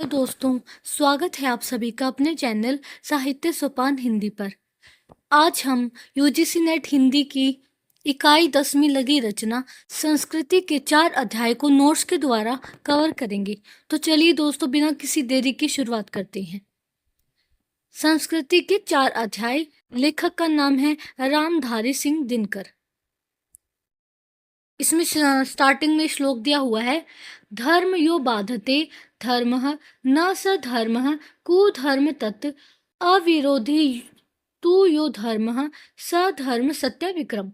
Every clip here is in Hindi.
तो दोस्तों, स्वागत है आप सभी का अपने चैनल साहित्य सोपान हिंदी पर। आज हम यूजीसी नेट हिंदी की इकाई 10वीं लघु रचना संस्कृति के 4 अध्याय को नोट्स के द्वारा कवर करेंगे। तो चलिए दोस्तों, बिना किसी देरी की शुरुआत करते हैं। संस्कृति के 4 अध्याय। लेखक का नाम है रामधारी सिंह दिनकर। इसमें स्टार्टिंग में श्लोक दिया हुआ है, धर्म यो बाधते धर्मः न स धर्मः कुधर्म तत् अविरोधी तू यो धर्मः स धर्म सत्य विक्रम।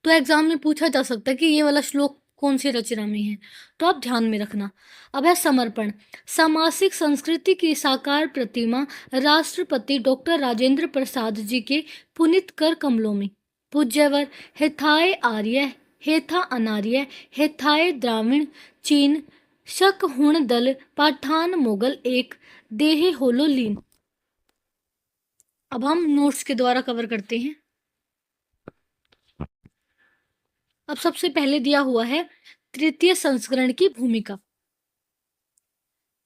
तो एग्जाम में पूछा जा सकता है कि ये वाला श्लोक कौन सी रचना में है, तो आप ध्यान में रखना। अब है समर्पण। सामासिक संस्कृति की साकार प्रतिमा राष्ट्रपति डॉक्टर राजेंद्र प्रसाद जी के पुनित कर कमलों में। पूज्यवर हेथाय आर्य हेथा अनार्य हेथाय द्राविण चीन शक हुण दल पाठान मोगल एक देहे होलो लीन। अब हम नोट्स के द्वारा कवर करते हैं। अब सबसे पहले दिया हुआ है तृतीय संस्करण की भूमिका।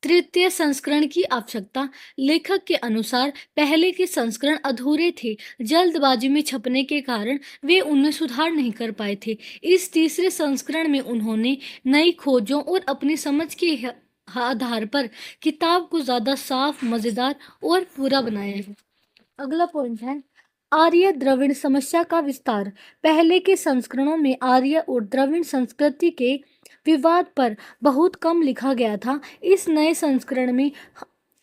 तृतीय संस्करण की आवश्यकता। लेखक के अनुसार पहले के संस्करण अधूरे थे, जल्दबाजी में छपने के कारण वे उनमें सुधार नहीं कर पाए थे। इस तीसरे संस्करण में उन्होंने नई खोजों और अपनी समझ के आधार पर किताब को ज्यादा साफ, मजेदार और पूरा बनाया है। अगला पॉइंट है आर्य द्रविड़ समस्या का विस्तार। पहले के संस्करणों में आर्य और द्रविड़ संस्कृति के विवाद पर बहुत कम लिखा गया था। इस नए संस्करण में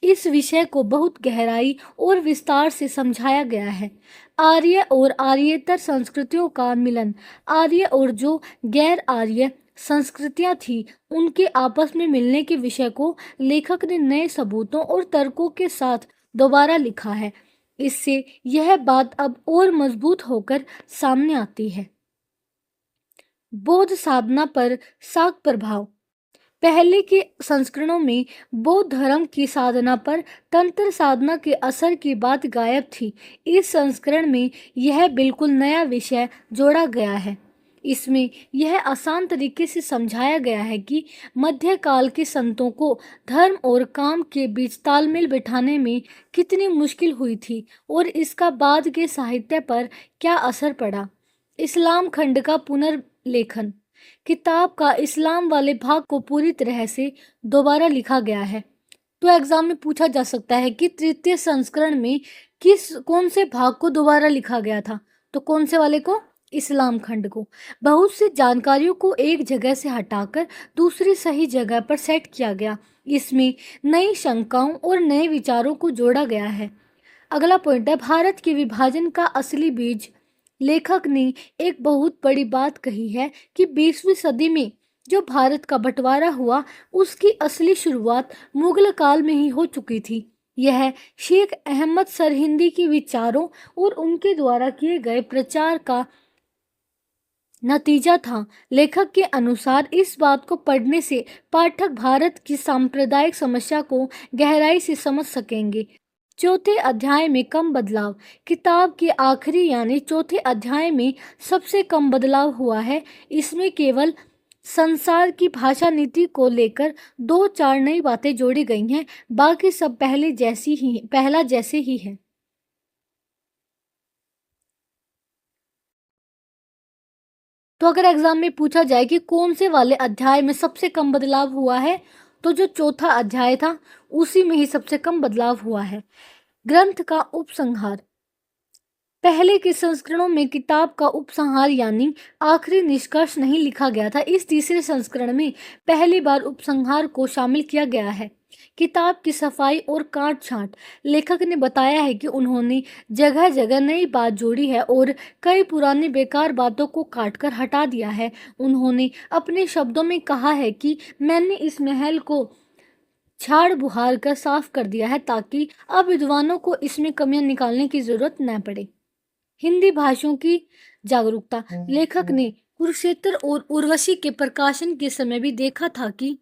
इस विषय को बहुत गहराई और विस्तार से समझाया गया है। आर्य और आर्येतर संस्कृतियों का मिलन। आर्य और जो गैर आर्य संस्कृतियां थी, उनके आपस में मिलने के विषय को लेखक ने नए सबूतों और तर्कों के साथ दोबारा लिखा है। इससे यह बात अब और मजबूत होकर सामने आती है। बौद्ध साधना पर साक प्रभाव। पहले के संस्करणों में बौद्ध धर्म की साधना पर तंत्र साधना के असर की बात गायब थी। इस संस्करण में यह बिल्कुल नया विषय जोड़ा गया है। इसमें यह आसान तरीके से समझाया गया है कि मध्यकाल के संतों को धर्म और काम के बीच तालमेल बिठाने में कितनी मुश्किल हुई थी और इसका बाद के साहित्य पर क्या असर पड़ा। इस्लाम खंड का पुनर्लेखन। किताब का इस्लाम वाले भाग को पूरी तरह से दोबारा लिखा गया है। तो एग्जाम में पूछा जा सकता है कि तृतीय संस्करण में कौन से भाग को दोबारा लिखा गया था, तो कौन से वाले को? इस्लाम खंड को। बहुत सी जानकारियों को एक जगह से हटाकर दूसरी सही जगह पर सेट किया गया। इसमें नई शंकाओं और नए विचारों को जोड़ा गया है। अगला पॉइंट है भारत के विभाजन का असली बीज। लेखक ने एक बहुत बड़ी बात कही है कि 20वीं सदी में जो भारत का बंटवारा हुआ, उसकी असली शुरुआत मुगल काल में ही हो चुकी थी। यह शेख अहमद सरहिंदी के विचारों और उनके द्वारा किए गए प्रचार का नतीजा था। लेखक के अनुसार इस बात को पढ़ने से पाठक भारत की सांप्रदायिक समस्या को गहराई से समझ सकेंगे। चौथे अध्याय में कम बदलाव। किताब के आखिरी यानी चौथे अध्याय में सबसे कम बदलाव हुआ है। इसमें केवल संसार की भाषा नीति को लेकर 2-4 नई बातें जोड़ी गई हैं, बाकी सब पहला जैसे ही है। तो अगर एग्जाम में पूछा जाए कि कौन से वाले अध्याय में सबसे कम बदलाव हुआ है, तो जो चौथा अध्याय था उसी में ही सबसे कम बदलाव हुआ है। ग्रंथ का उपसंहार। पहले के संस्करणों में किताब का उपसंहार यानी आखिरी निष्कर्ष नहीं लिखा गया था। इस तीसरे संस्करण में पहली बार उपसंहार को शामिल किया गया है। किताब की सफाई और काट छांट। लेखक ने बताया है कि उन्होंने जगह जगह नई बात जोड़ी है और कई पुरानी बेकार बातों को काटकर हटा दिया है। उन्होंने अपने शब्दों में कहा है कि मैंने इस महल को झाड़ बुहार कर साफ कर दिया है ताकि अब विद्वानों को इसमें कमियां निकालने की जरूरत न पड़े। हिंदी भाषाओं की जागरूकता। लेखक ने कुरुक्षेत्र और उर्वशी के प्रकाशन के समय भी देखा था कि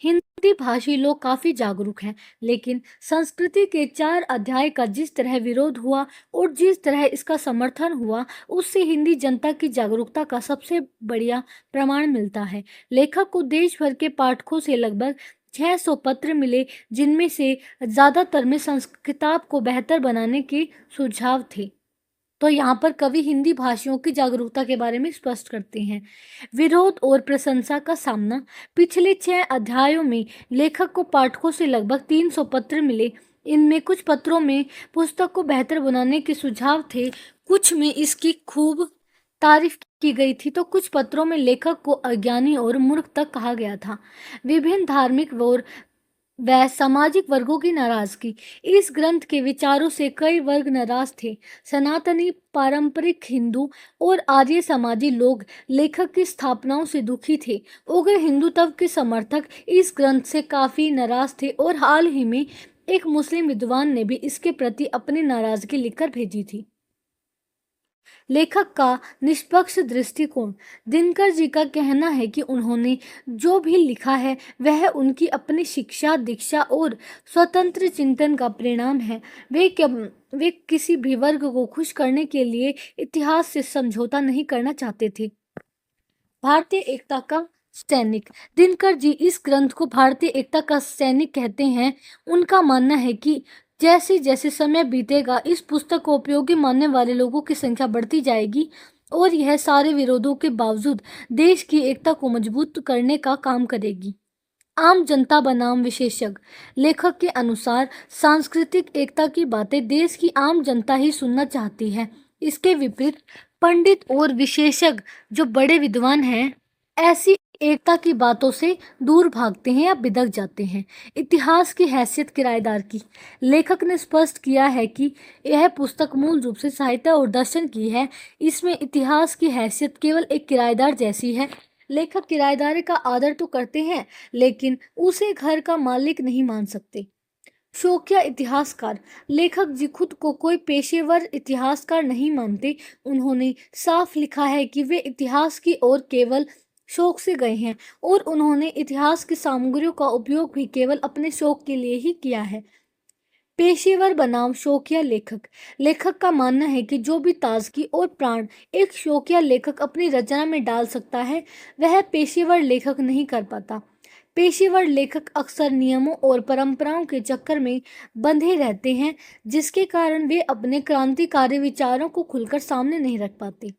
हिंदी भाषी लोग काफी जागरूक हैं, लेकिन संस्कृति के 4 अध्याय का जिस तरह विरोध हुआ और जिस तरह इसका समर्थन हुआ, उससे हिंदी जनता की जागरूकता का सबसे बढ़िया प्रमाण मिलता है। लेखक को देश भर के पाठकों से लगभग 600 पत्र मिले, जिनमें से ज़्यादातर में संस्कृत किताब को बेहतर बनाने के सुझाव थे। तो यहाँ पर कवि हिंदी भाषियों की जागरूकता के बारे में स्पष्ट करते हैं। विरोध और प्रशंसा का सामना। पिछले 6 अध्यायों में लेखक को पाठकों से लगभग 300 पत्र मिले। इनमें कुछ पत्रों में पुस्तक को बेहतर बनाने के सुझाव थे, कुछ में इसकी खूब तारीफ की गई थी, तो कुछ पत्रों में लेखक को अज्ञानी और मूर्ख तक कहा गया था। विभिन्न धार्मिक और व सामाजिक वर्गों की नाराजगी। इस ग्रंथ के विचारों से कई वर्ग नाराज थे। सनातनी, पारंपरिक हिंदू और आर्य समाजी लोग लेखक की स्थापनाओं से दुखी थे। उग्र हिंदुत्व के समर्थक इस ग्रंथ से काफी नाराज थे और हाल ही में एक मुस्लिम विद्वान ने भी इसके प्रति अपनी नाराजगी लिखकर भेजी थी। लेखक का निष्पक्ष दृष्टिकोण। दिनकर जी का कहना है कि उन्होंने जो भी लिखा है वह उनकी अपनी शिक्षा, दीक्षा और स्वतंत्र चिंतन का परिणाम है। वे किसी भी वर्ग को खुश करने के लिए इतिहास से समझौता नहीं करना चाहते थे। भारतीय एकता का सैनिक। दिनकर जी इस ग्रंथ को भारतीय एकता का सैनिक कहते हैं। उनका मानना है कि जैसे जैसे समय बीतेगा, इस पुस्तक को उपयोगी मानने वाले लोगों की संख्या बढ़ती जाएगी और यह सारे विरोधों के बावजूद देश की एकता को मजबूत करने का काम करेगी। आम जनता बनाम विशेषज्ञ। लेखक के अनुसार सांस्कृतिक एकता की बातें देश की आम जनता ही सुनना चाहती है। इसके विपरीत पंडित और विशेषज्ञ, जो बड़े विद्वान हैं, ऐसी एकता की बातों से दूर भागते हैं या बिदक जाते हैं। इतिहास की हैसियत किराएदार की। लेखक ने स्पष्ट किया है कि यह पुस्तक मूल रूप से साहित्य और दर्शन की है। इसमें इतिहास की हैसियत केवल एक किराएदार जैसी है। लेखक किराएदारी का आदर तो करते हैं, लेकिन उसे घर का मालिक नहीं मान सकते। शौकिया इतिहासकार। लेखक जी खुद को कोई पेशेवर इतिहासकार नहीं मानते। उन्होंने साफ लिखा है कि वे इतिहास की ओर केवल शौक से गए हैं और उन्होंने इतिहास की सामग्रियों का उपयोग भी केवल अपने शौक के लिए ही किया है। पेशेवर बनाम शौकिया लेखक। लेखक का मानना है कि जो भी ताजगी और प्राण एक शौकिया लेखक अपनी रचना में डाल सकता है, वह पेशेवर लेखक नहीं कर पाता। पेशेवर लेखक अक्सर नियमों और परंपराओं के चक्कर में बंधे रहते हैं, जिसके कारण वे अपने क्रांतिकारी विचारों को खुलकर सामने नहीं रख पाते।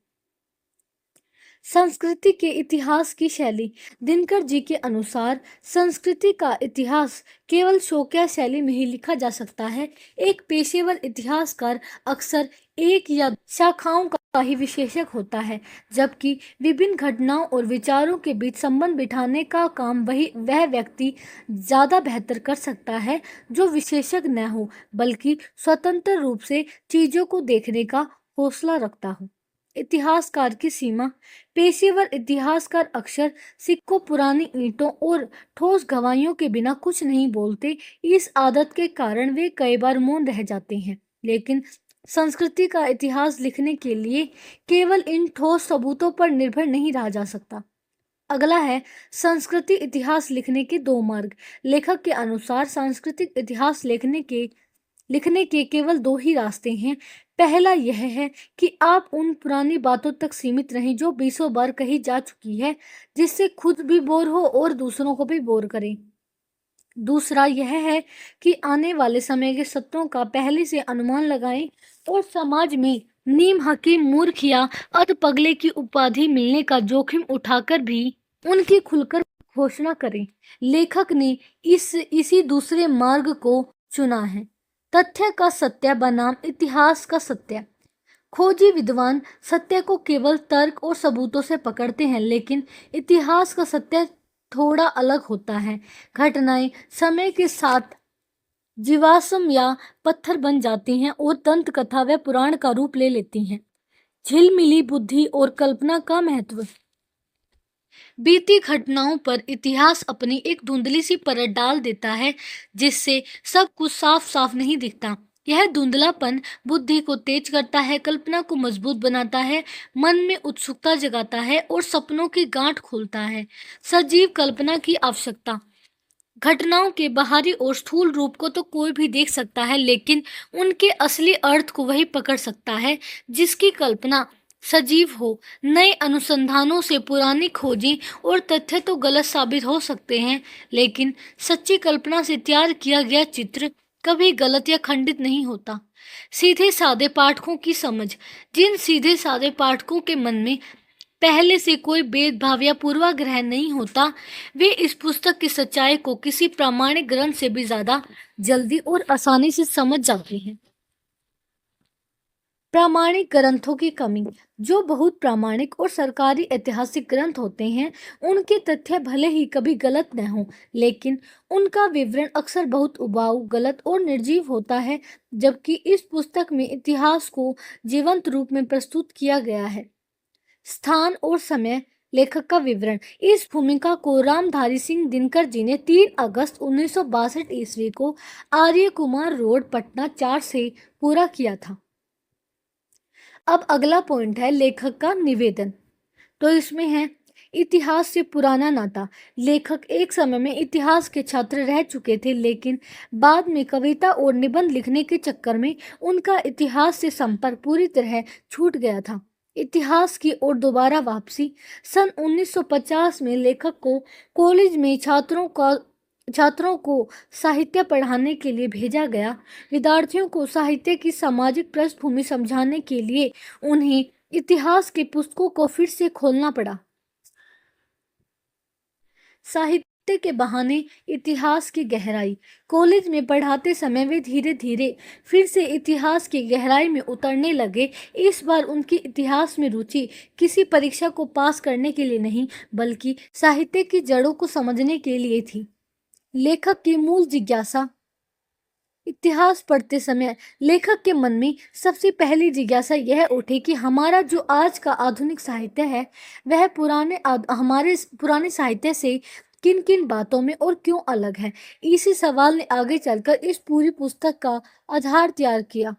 संस्कृति के इतिहास की शैली। दिनकर जी के अनुसार संस्कृति का इतिहास केवल शौकिया शैली में ही लिखा जा सकता है। एक पेशेवर इतिहासकार अक्सर एक या शाखाओं का ही विशेषज्ञ होता है, जबकि विभिन्न घटनाओं और विचारों के बीच संबंध बिठाने का काम वह व्यक्ति ज्यादा बेहतर कर सकता है, जो विशेषज्ञ न हो बल्कि स्वतंत्र रूप से चीजों को देखने का हौसला रखता हो। इतिहासकार की सीमा। पेशेवर इतिहासकार अक्सर सिक्कों, पुरानी ईंटों और ठोस गवाहियों के बिना कुछ नहीं बोलते। इस आदत के कारण वे कई बार मौन रह जाते हैं, लेकिन संस्कृति का इतिहास लिखने के लिए केवल इन ठोस सबूतों पर निर्भर नहीं रहा जा सकता। अगला है संस्कृति इतिहास लिखने के 2 मार्ग। लेखक के अनुसार सांस्कृतिक इतिहास लिखने के केवल 2 ही रास्ते हैं। पहला यह है कि आप उन पुरानी बातों तक सीमित रहें जो बीसों बार कही जा चुकी है, जिससे खुद भी बोर हो और दूसरों को भी बोर करें। दूसरा यह है कि आने वाले समय के सत्रों का पहले से अनुमान लगाएं और समाज में नीम हकीम, मूर्ख या अधपगले की उपाधि मिलने का जोखिम उठाकर भी उनकी खुलकर घोषणा करें। लेखक ने इसी दूसरे मार्ग को चुना है। तथ्य का सत्य बनाम इतिहास का सत्य। खोजी विद्वान सत्य को केवल तर्क और सबूतों से पकड़ते हैं, लेकिन इतिहास का सत्य थोड़ा अलग होता है। घटनाएं समय के साथ जीवाश्म या पत्थर बन जाती हैं और दंत कथा व पुराण का रूप ले लेती हैं। झिलमिली बुद्धि और कल्पना का महत्व। बीती घटनाओं पर इतिहास अपनी एक धुंधली सी परत डाल देता है, जिससे सब कुछ साफ साफ नहीं दिखता। यह धुंधलापन बुद्धि को तेज करता है, कल्पना को मजबूत बनाता है, मन में उत्सुकता जगाता है और सपनों की गांठ खोलता है। सजीव कल्पना की आवश्यकता। घटनाओं के बाहरी और स्थूल रूप को तो कोई भी देख सकता है, लेकिन उनके असली अर्थ को वही पकड़ सकता है जिसकी कल्पना सजीव हो। नए अनुसंधानों से पुरानी खोजें और तथ्य तो गलत साबित हो सकते हैं, लेकिन सच्ची कल्पना से तैयार किया गया चित्र कभी गलत या खंडित नहीं होता। सीधे साधे पाठकों की समझ। जिन सीधे साधे पाठकों के मन में पहले से कोई भेदभाव या पूर्वाग्रह नहीं होता, वे इस पुस्तक की सच्चाई को किसी प्रामाणिक ग्रंथ से भी ज्यादा जल्दी और आसानी से समझ जाते हैं। प्रामाणिक ग्रंथों की कमी। जो बहुत प्रामाणिक और सरकारी ऐतिहासिक ग्रंथ होते हैं, उनके तथ्य भले ही कभी गलत न हो, लेकिन उनका विवरण अक्सर बहुत उबाऊ, गलत और निर्जीव होता है। जबकि इस पुस्तक में इतिहास को जीवंत रूप में प्रस्तुत किया गया है। स्थान और समय। लेखक का विवरण। इस भूमिका को रामधारी सिंह दिनकर जी ने 3 अगस्त 1962 ईस्वी को आर्य कुमार रोड, पटना 4 से पूरा किया था। अब अगला पॉइंट है लेखक का निवेदन। तो इसमें है इतिहास से पुराना नाता। लेखक एक समय में इतिहास के छात्र रह चुके थे, लेकिन बाद में कविता और निबंध लिखने के चक्कर में उनका इतिहास से संपर्क पूरी तरह छूट गया था। इतिहास की ओर दोबारा वापसी। सन 1950 में लेखक को कॉलेज में छात्रों को साहित्य पढ़ाने के लिए भेजा गया। विद्यार्थियों को साहित्य की सामाजिक पृष्ठभूमि समझाने के लिए उन्हें इतिहास के पुस्तकों को फिर से खोलना पड़ा। साहित्य के बहाने इतिहास की गहराई। कॉलेज में पढ़ाते समय वे धीरे धीरे फिर से इतिहास की गहराई में उतरने लगे। इस बार उनकी इतिहास में रुचि किसी परीक्षा को पास करने के लिए नहीं, बल्कि साहित्य की जड़ों को समझने के लिए थी। लेखक की मूल जिज्ञासा। इतिहास पढ़ते समय लेखक के मन में सबसे पहली जिज्ञासा यह उठी कि हमारा जो आज का आधुनिक साहित्य है, वह हमारे पुराने साहित्य से किन किन बातों में और क्यों अलग है। इसी सवाल ने आगे चलकर इस पूरी पुस्तक का आधार तैयार किया।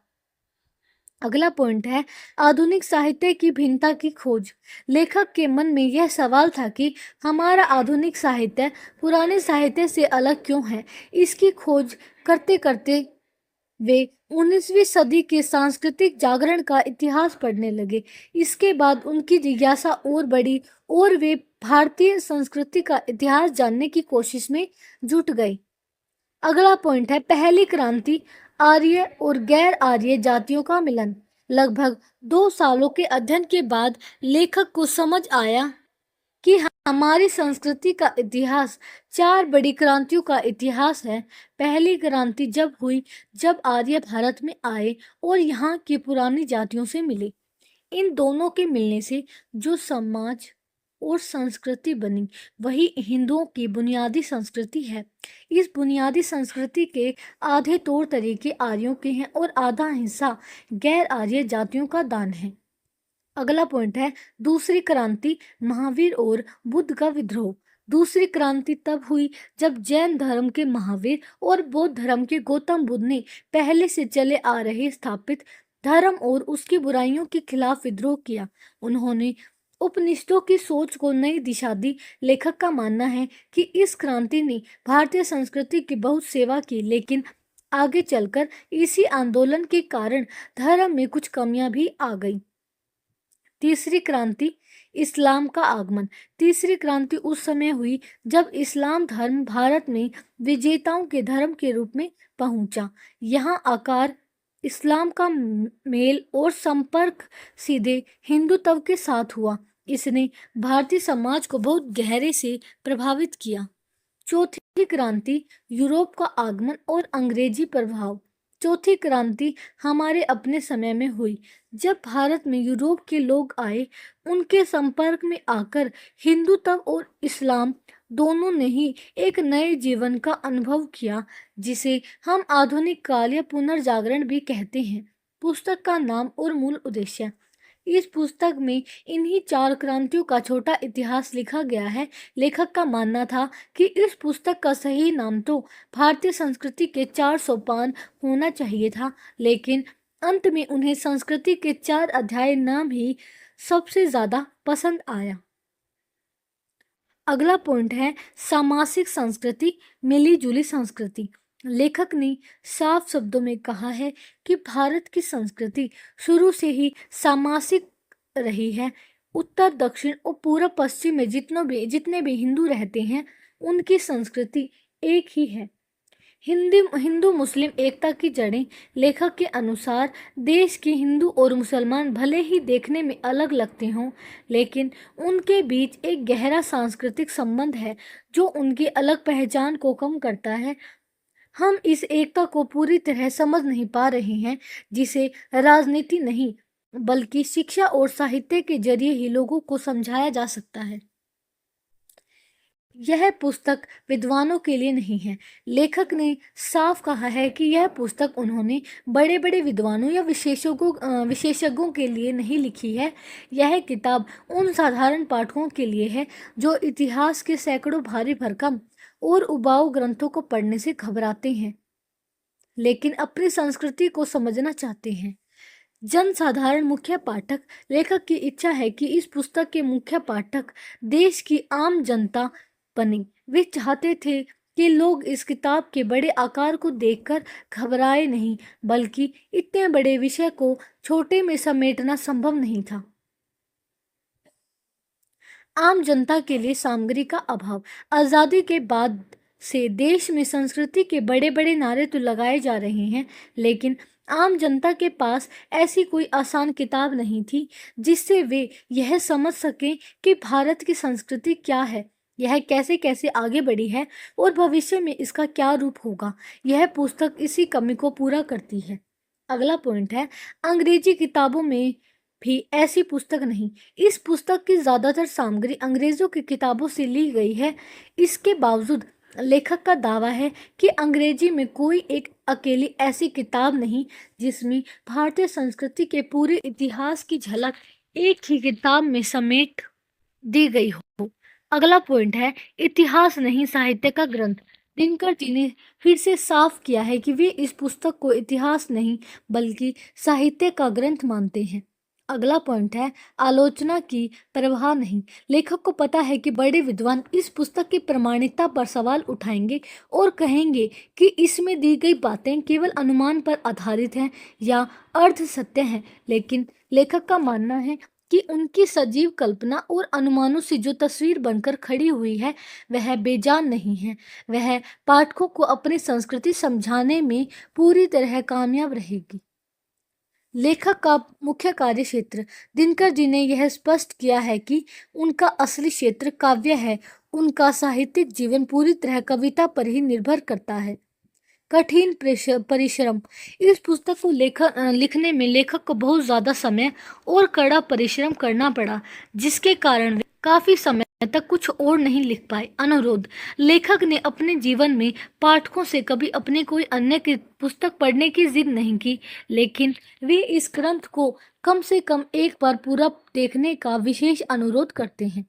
अगला पॉइंट है आधुनिक साहित्य की भिन्नता की खोज। लेखक के मन में यह सवाल था कि हमारा आधुनिक साहित्य पुराने साहित्य से अलग क्यों है। इसकी खोज करते करते वे 19वीं सदी के सांस्कृतिक जागरण का इतिहास पढ़ने लगे। इसके बाद उनकी जिज्ञासा और बढ़ी और वे भारतीय संस्कृति का इतिहास जानने की कोशिश में जुट गए। अगला पॉइंट है पहली क्रांति, आर्य और गैर आर्य जातियों का मिलन। लगभग 2 सालों के अध्ययन के बाद लेखक को समझ आया कि हमारी संस्कृति का इतिहास 4 बड़ी क्रांतियों का इतिहास है। पहली क्रांति जब हुई, जब आर्य भारत में आए और यहाँ की पुरानी जातियों से मिले। इन दोनों के मिलने से जो समाज और संस्कृति बनी, वही हिंदुओं की बुनियादी संस्कृति है। इस बुनियादी संस्कृति के आधे तौर तरीके आर्यों के हैं और आधा हिस्सा गैर आर्य जातियों का दान है। अगला पॉइंट है दूसरी क्रांति, महावीर और बुद्ध का विद्रोह। दूसरी क्रांति तब हुई जब जैन धर्म के महावीर और बौद्ध धर्म के गौतम बुद्ध ने पहले से चले आ रहे स्थापित धर्म और उसकी बुराइयों के खिलाफ विद्रोह किया। उन्होंने उपनिषदों की सोच को नई दिशा दी। लेखक का मानना है कि इस क्रांति ने भारतीय संस्कृति की बहुत सेवा की, लेकिन आगे चलकर इसी आंदोलन के कारण धर्म में कुछ कमियां भी आ गई। तीसरी क्रांति, इस्लाम का आगमन। तीसरी क्रांति उस समय हुई जब इस्लाम धर्म भारत में विजेताओं के धर्म के रूप में पहुंचा। यहाँ आकार इस्लाम का मेल और संपर्क सीधे हिंदुत्व के साथ हुआ। इसने भारतीय समाज को बहुत गहरे से प्रभावित किया। चौथी क्रांति, यूरोप का आगमन और अंग्रेजी प्रभाव। चौथी क्रांति हमारे अपने समय में हुई, जब भारत में यूरोप के लोग आए। उनके संपर्क में आकर हिंदुत्व और इस्लाम दोनों ने ही एक नए जीवन का अनुभव किया, जिसे हम आधुनिक काल या पुनर्जागरण भी कहते हैं। पुस्तक का नाम और मूल उद्देश्य। इस पुस्तक में इन्हीं 4 क्रांतियों का छोटा इतिहास लिखा गया है। लेखक का मानना था कि इस पुस्तक का सही नाम तो भारतीय संस्कृति के 4 सोपान होना चाहिए था, लेकिन अंत में उन्हें संस्कृति के 4 अध्याय नाम ही सबसे ज्यादा पसंद आया। अगला पॉइंट है सामासिक संस्कृति, मिली जुली संस्कृति। लेखक ने साफ शब्दों में कहा है कि भारत की संस्कृति शुरू से ही सामासिक रही है। उत्तर दक्षिण और पूर्व पश्चिम में जितने भी हिंदू रहते हैं, उनकी संस्कृति एक ही है। हिंदू मुस्लिम एकता की जड़ें। लेखक के अनुसार देश के हिंदू और मुसलमान भले ही देखने में अलग लगते हों, लेकिन उनके बीच एक गहरा सांस्कृतिक संबंध है जो उनकी अलग पहचान को कम करता है। हम इस एकता को पूरी तरह समझ नहीं पा रहे हैं, जिसे राजनीति नहीं बल्कि शिक्षा और साहित्य के जरिए ही लोगों को समझाया जा सकता है। यह पुस्तक विद्वानों के लिए नहीं है। लेखक ने साफ कहा है कि यह पुस्तक उन्होंने बड़े बड़े विद्वानों या विशेषज्ञों के लिए नहीं लिखी है। यह किताब उन साधारण पाठकों के लिए है जो इतिहास के सैकड़ों भारी भरकम और उबाऊ ग्रंथों को पढ़ने से घबराते हैं, लेकिन अपनी संस्कृति को समझना चाहते हैं। जनसाधारण मुख्य पाठक। लेखक की इच्छा है कि इस पुस्तक के मुख्य पाठक देश की आम जनता बने। वे चाहते थे कि लोग इस किताब के बड़े आकार को देखकर घबराए नहीं, बल्कि इतने बड़े विषय को छोटे में समेटना संभव नहीं था। आम जनता के लिए सामग्री का अभाव। आज़ादी के बाद से देश में संस्कृति के बड़े बड़े नारे तो लगाए जा रहे हैं, लेकिन आम जनता के पास ऐसी कोई आसान किताब नहीं थी जिससे वे यह समझ सकें कि भारत की संस्कृति क्या है, यह कैसे कैसे आगे बढ़ी है और भविष्य में इसका क्या रूप होगा। यह पुस्तक इसी कमी को पूरा करती है। अगला पॉइंट है, अंग्रेजी किताबों में भी ऐसी पुस्तक नहीं। इस पुस्तक की ज़्यादातर सामग्री अंग्रेज़ों की किताबों से ली गई है। इसके बावजूद लेखक का दावा है कि अंग्रेजी में कोई एक अकेली ऐसी किताब नहीं जिसमें भारतीय संस्कृति के पूरे इतिहास की झलक एक ही किताब में समेट दी गई हो। अगला पॉइंट है, इतिहास नहीं साहित्य का ग्रंथ। दिनकर जी ने फिर से साफ किया है कि वे इस पुस्तक को इतिहास नहीं बल्कि साहित्य का ग्रंथ मानते हैं। अगला पॉइंट है, आलोचना की परवाह नहीं। लेखक को पता है कि बड़े विद्वान इस पुस्तक की प्रामाणिकता पर सवाल उठाएंगे और कहेंगे कि इसमें दी गई बातें केवल अनुमान पर आधारित हैं या अर्ध सत्य हैं, लेकिन लेखक का मानना है कि उनकी सजीव कल्पना और अनुमानों से जो तस्वीर बनकर खड़ी हुई है वह बेजान नहीं है। वह पाठकों को अपनी संस्कृति समझाने में पूरी तरह कामयाब रहेगी। लेखक का मुख्य कार्य क्षेत्र। दिनकर जी ने यह स्पष्ट किया है कि उनका असली क्षेत्र काव्य है। उनका साहित्यिक जीवन पूरी तरह कविता पर ही निर्भर करता है। कठिन परिश्रम। इस पुस्तक को लिखने में लेखक को बहुत ज़्यादा समय और कड़ा परिश्रम करना पड़ा, जिसके कारण वे काफ़ी समय तक कुछ और नहीं लिख पाए। अनुरोध। लेखक ने अपने जीवन में पाठकों से कभी अपने कोई अन्य की पुस्तक पढ़ने की जिद नहीं की, लेकिन वे इस ग्रंथ को कम से कम एक बार पूरा देखने का विशेष अनुरोध करते हैं।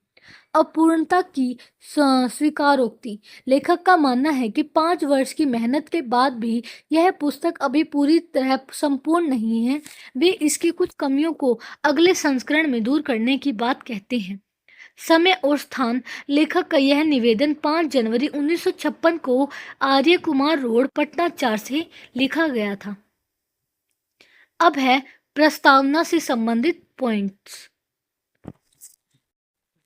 अपूर्णता की स्वीकारोक्ति। लेखक का मानना है कि 5 वर्ष की मेहनत के बाद भी यह पुस्तक अभी पूरी तरह संपूर्ण नहीं है। वे इसकी कुछ कमियों को अगले संस्करण में दूर करने की बात कहते हैं। समय और स्थान। लेखक का यह निवेदन 5 जनवरी 1956 को आर्य कुमार रोड, पटना 4 से लिखा गया था। अब है प्रस्तावना से संबंधित पॉइंट्स।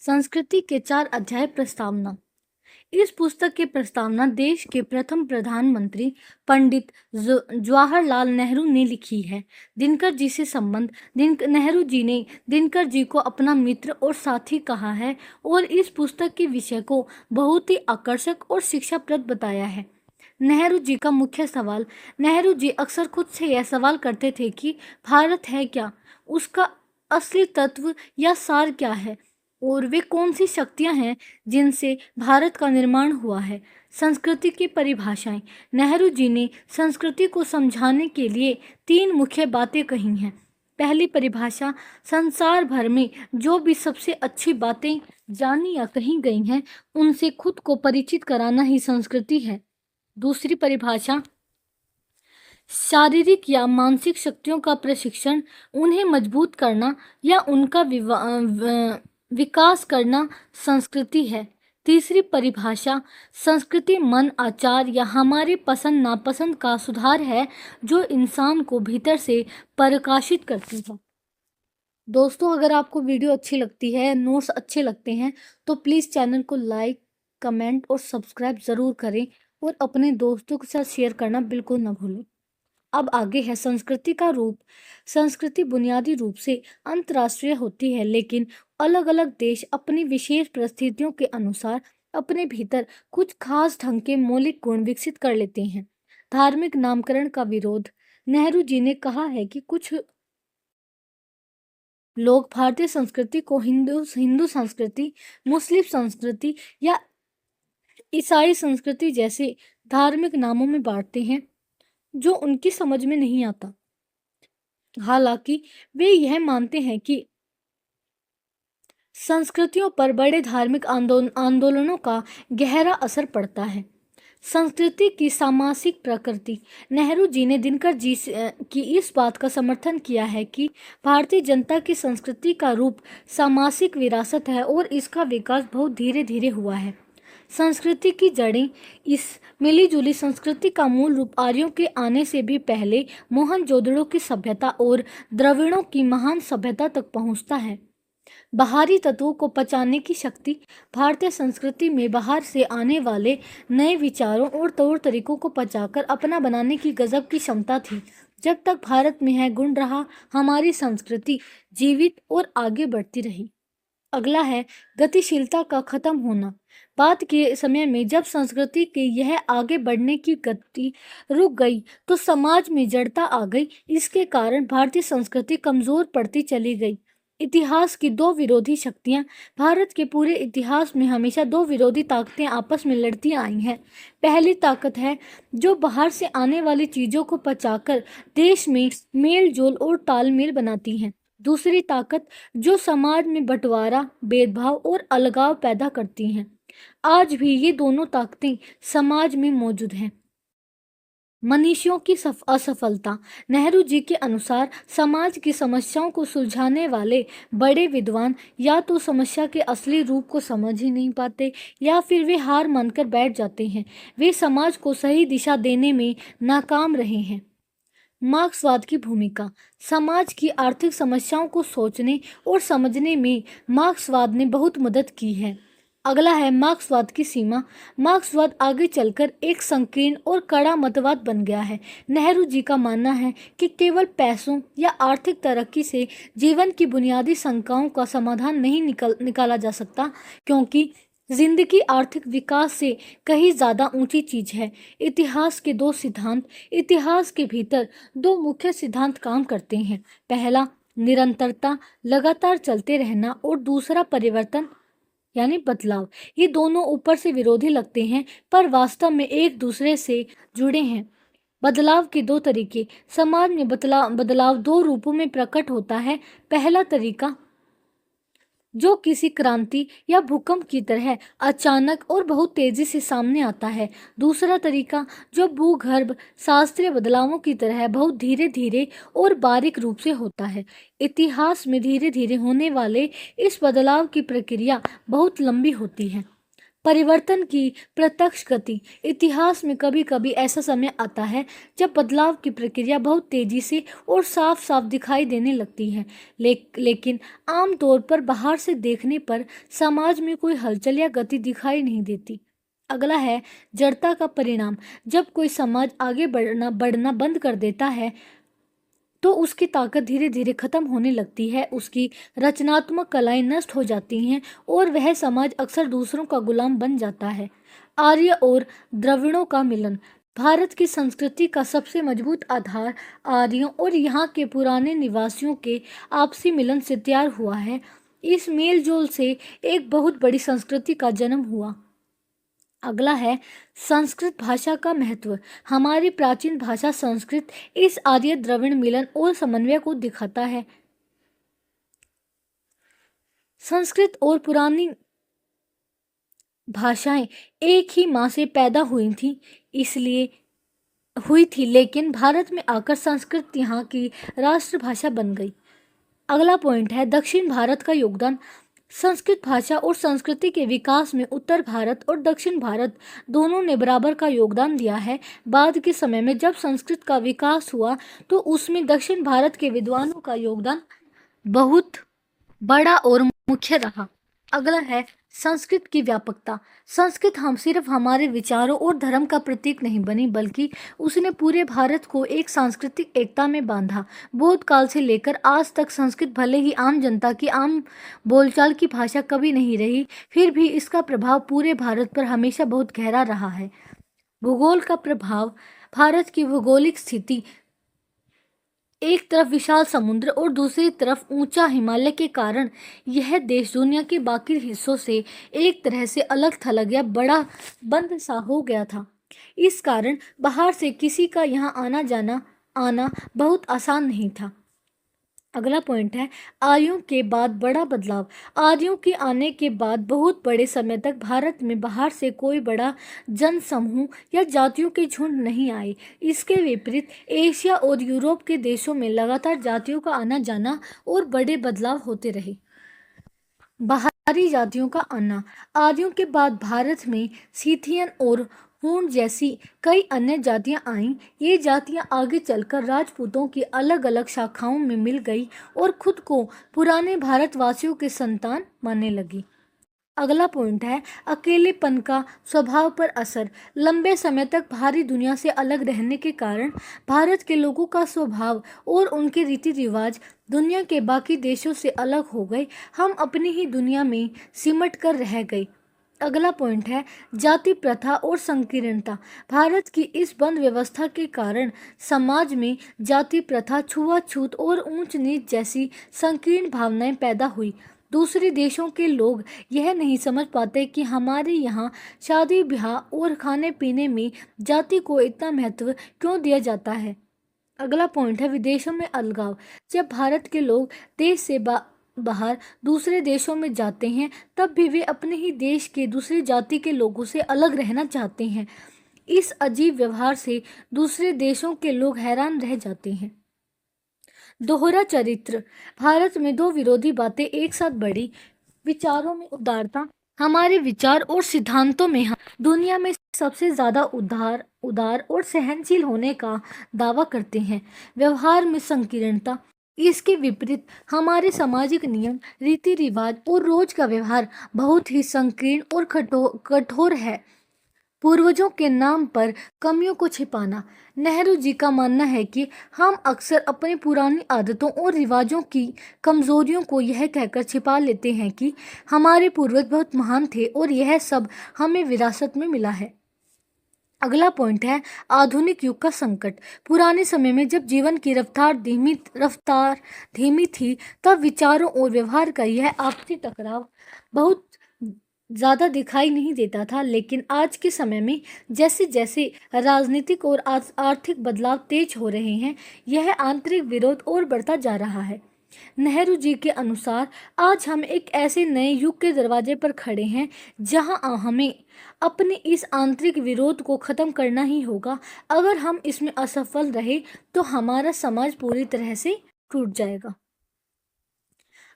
संस्कृति के 4 अध्याय। प्रस्तावना। इस पुस्तक की प्रस्तावना देश के प्रथम प्रधानमंत्री पंडित जवाहरलाल नेहरू ने लिखी है। दिनकर जी से संबंध। नेहरू जी ने दिनकर जी को अपना मित्र और साथी कहा है और इस पुस्तक के विषय को बहुत ही आकर्षक और शिक्षाप्रद बताया है। नेहरू जी का मुख्य सवाल। नेहरू जी अक्सर खुद से यह सवाल करते थे कि भारत है क्या, उसका असली तत्व या सार क्या है और वे कौन सी शक्तियां हैं जिनसे भारत का निर्माण हुआ है। संस्कृति की परिभाषाएं। नेहरू जी ने संस्कृति को समझाने के लिए 3 मुख्य बातें कही हैं। पहली परिभाषा, संसार भर में जो भी सबसे अच्छी बातें जानी या कही गई हैं उनसे खुद को परिचित कराना ही संस्कृति है। दूसरी परिभाषा, शारीरिक या मानसिक शक्तियों का प्रशिक्षण, उन्हें मजबूत करना या उनका विकास करना संस्कृति है। तीसरी परिभाषा, संस्कृति मन, आचार या हमारे पसंद नापसंद का सुधार है जो इंसान को भीतर से प्रकाशित करती है। दोस्तों, अगर आपको वीडियो अच्छी लगती है, नोट्स अच्छे लगते हैं, तो प्लीज़ चैनल को लाइक, कमेंट और सब्सक्राइब ज़रूर करें और अपने दोस्तों के साथ शेयर करना बिल्कुल ना भूलें। अब आगे है संस्कृति का रूप। संस्कृति बुनियादी रूप से अंतर्राष्ट्रीय होती है, लेकिन अलग-अलग देश अपनी विशेष परिस्थितियों के अनुसार अपने भीतर कुछ खास ढंग के मौलिक गुण विकसित कर लेते हैं। धार्मिक नामकरण का विरोध। नेहरू जी ने कहा है कि कुछ लोग भारतीय संस्कृति को हिंदू हिंदू संस्कृति, मुस्लिम संस्कृति या ईसाई संस्कृति जैसे धार्मिक नामों में बांटते हैं, जो उनकी समझ में नहीं आता। हालांकि वे यह मानते हैं कि संस्कृतियों पर बड़े धार्मिक आंदोलनों का गहरा असर पड़ता है। संस्कृति की सामासिक प्रकृति। नेहरू जी ने दिनकर जी की इस बात का समर्थन किया है कि भारतीय जनता की संस्कृति का रूप सामासिक विरासत है और इसका विकास बहुत धीरे धीरे हुआ है। संस्कृति की जड़ें। इस मिलीजुली संस्कृति का मूल रूप आर्यों के आने से भी पहले मोहनजोदड़ो की सभ्यता और द्रविड़ों की महान सभ्यता तक पहुंचता है। बाहरी तत्वों को पचाने की शक्ति। भारतीय संस्कृति में बाहर से आने वाले नए विचारों और तौर तरीकों को पचाकर अपना बनाने की गजब की क्षमता थी। जब तक भारत में यह गुण रहा, हमारी संस्कृति जीवित और आगे बढ़ती रही। अगला है गतिशीलता का खत्म होना। बाद के समय में जब संस्कृति की यह आगे बढ़ने की गति रुक गई, तो समाज में जड़ता आ गई। इसके कारण भारतीय संस्कृति कमजोर पड़ती चली गई। इतिहास की दो विरोधी शक्तियां। भारत के पूरे इतिहास में हमेशा दो विरोधी ताकतें आपस में लड़ती आई हैं। पहली ताकत है जो बाहर से आने वाली चीजों को पचाकर देश में मेल जोल और तालमेल बनाती हैं। दूसरी ताकत जो समाज में बंटवारा, भेदभाव और अलगाव पैदा करती हैं। आज भी ये दोनों ताकतें समाज में मौजूद हैं। मनीषियों की असफलता। नेहरू जी के अनुसार समाज की समस्याओं को सुलझाने वाले बड़े विद्वान या तो समस्या के असली रूप को समझ ही नहीं पाते या फिर वे हार मानकर बैठ जाते हैं। वे समाज को सही दिशा देने में नाकाम रहे हैं। मार्क्सवाद की भूमिका। समाज की आर्थिक समस्याओं को सोचने और समझने में मार्क्सवाद ने बहुत मदद की है। अगला है मार्क्सवाद की सीमा। मार्क्सवाद आगे चलकर एक संकीर्ण और कड़ा मतवाद बन गया है। नेहरू जी का मानना है कि केवल पैसों या आर्थिक तरक्की से जीवन की बुनियादी शंकाओं का समाधान नहीं निकाला जा सकता, क्योंकि जिंदगी आर्थिक विकास से कहीं ज्यादा ऊंची चीज है। इतिहास के दो सिद्धांत। इतिहास के भीतर दो मुख्य सिद्धांत काम करते हैं। पहला निरंतरता, लगातार चलते रहना, और दूसरा परिवर्तन यानी बदलाव। ये दोनों ऊपर से विरोधी लगते हैं, पर वास्तव में एक दूसरे से जुड़े हैं। बदलाव के दो तरीके। समाज में बदलाव दो रूपों में प्रकट होता है। पहला तरीका जो किसी क्रांति या भूकंप की तरह अचानक और बहुत तेजी से सामने आता है। दूसरा तरीका जो भूगर्भ शास्त्रीय बदलावों की तरह बहुत धीरे धीरे और बारीक रूप से होता है। इतिहास में धीरे धीरे होने वाले इस बदलाव की प्रक्रिया बहुत लंबी होती है। परिवर्तन की प्रत्यक्ष गति। इतिहास में कभी कभी ऐसा समय आता है जब बदलाव की प्रक्रिया बहुत तेजी से और साफ साफ दिखाई देने लगती है, लेकिन आमतौर पर बाहर से देखने पर समाज में कोई हलचल या गति दिखाई नहीं देती। अगला है जड़ता का परिणाम। जब कोई समाज आगे बढ़ना बंद कर देता है, तो उसकी ताकत धीरे धीरे खत्म होने लगती है, उसकी रचनात्मक कलाएं नष्ट हो जाती हैं और वह समाज अक्सर दूसरों का गुलाम बन जाता है। आर्य और द्रविड़ों का मिलन। भारत की संस्कृति का सबसे मजबूत आधार आर्यों और यहाँ के पुराने निवासियों के आपसी मिलन से तैयार हुआ है। इस मेलजोल से एक बहुत बड़ी संस्कृति का जन्म हुआ। अगला है संस्कृत भाषा का महत्व। हमारी प्राचीन भाषा संस्कृत इस आर्य द्रविड़ मिलन और समन्वय को दिखाता है। संस्कृत और पुरानी भाषाएं एक ही माँ से पैदा हुई थी, लेकिन भारत में आकर संस्कृत यहाँ की राष्ट्रभाषा बन गई। अगला पॉइंट है दक्षिण भारत का योगदान। संस्कृत भाषा और संस्कृति के विकास में उत्तर भारत और दक्षिण भारत दोनों ने बराबर का योगदान दिया है। बाद के समय में जब संस्कृत का विकास हुआ, तो उसमें दक्षिण भारत के विद्वानों का योगदान बहुत बड़ा और मुख्य रहा। अगला है संस्कृत की व्यापकता। संस्कृत हम सिर्फ हमारे विचारों और धर्म का प्रतीक नहीं बनी, बल्कि उसने पूरे भारत को एक सांस्कृतिक एकता में बांधा। बौद्ध काल से लेकर आज तक संस्कृत भले ही आम जनता की आम बोलचाल की भाषा कभी नहीं रही, फिर भी इसका प्रभाव पूरे भारत पर हमेशा बहुत गहरा रहा है। भूगोल का प्रभाव। भारत की भौगोलिक स्थिति, एक तरफ विशाल समुद्र और दूसरी तरफ ऊंचा हिमालय के कारण यह देश दुनिया के बाकी हिस्सों से एक तरह से अलग थलग या बड़ा बंद सा हो गया था। इस कारण बाहर से किसी का यहाँ आना बहुत आसान नहीं था। अगला पॉइंट है आर्यों के बाद बड़ा बदलाव। आर्यों के आने के बाद बहुत बड़े समय तक भारत में बाहर से कोई बड़ा जन समूह या जातियों के झुंड नहीं आए। इसके विपरीत एशिया और यूरोप के देशों में लगातार जातियों का आना जाना और बड़े बदलाव होते रहे। बाहरी जातियों का आना। आर्यों के बाद भारत में सीथियन और हूण जैसी कई अन्य जातियां आईं। ये जातियां आगे चलकर राजपूतों की अलग अलग शाखाओं में मिल गई और खुद को पुराने भारतवासियों के संतान मानने लगी। अगला पॉइंट है अकेलेपन का स्वभाव पर असर। लंबे समय तक बाहरी दुनिया से अलग रहने के कारण भारत के लोगों का स्वभाव और उनके रीति रिवाज दुनिया के बाकी देशों से अलग हो गए। हम अपनी ही दुनिया में सिमट कर रह गए। अगला पॉइंट है जाति प्रथा और संकीर्णता। भारत की इस बंद व्यवस्था के कारण समाज में जाति प्रथा, छुआछूत और ऊंच नीच जैसी संकीर्ण भावनाएं पैदा हुई। दूसरे देशों के लोग यह नहीं समझ पाते कि हमारे यहाँ शादी ब्याह और खाने पीने में जाति को इतना महत्व क्यों दिया जाता है। अगला पॉइंट है विदेशों में अलगाव। जब भारत के लोग देश से बाहर दूसरे देशों में जाते हैं, तब भी वे अपने ही देश के दूसरी जाति के लोगों से अलग रहना चाहते हैं। इस अजीब व्यवहार से दूसरे देशों के लोग हैरान रह जाते हैं। दोहरा चरित्र। भारत में दो विरोधी बातें एक साथ बढ़ी। विचारों में उदारता। हमारे विचार और सिद्धांतों में हम दुनिया में सबसे ज्यादा उदार और सहनशील होने का दावा करते हैं। व्यवहार में संकीर्णता। इसके विपरीत हमारे सामाजिक नियम, रीति रिवाज और रोज का व्यवहार बहुत ही संकीर्ण और कठोर है। पूर्वजों के नाम पर कमियों को छिपाना। नेहरू जी का मानना है कि हम अक्सर अपनी पुरानी आदतों और रिवाजों की कमजोरियों को यह कहकर छिपा लेते हैं कि हमारे पूर्वज बहुत महान थे और यह सब हमें विरासत में मिला है। अगला पॉइंट है आधुनिक युग का संकट। पुराने समय में जब जीवन की रफ्तार धीमी थी, तब विचारों और व्यवहार का यह आपसी टकराव बहुत ज़्यादा दिखाई नहीं देता था। लेकिन आज के समय में जैसे जैसे राजनीतिक और आर्थिक बदलाव तेज हो रहे हैं, यह आंतरिक विरोध और बढ़ता जा रहा है। नेहरू जी के अनुसार आज हम एक ऐसे नए युग के दरवाजे पर खड़े हैं जहां हमें अपने इस आंतरिक विरोध को खत्म करना ही होगा। अगर हम इसमें असफल रहे तो हमारा समाज पूरी तरह से टूट जाएगा।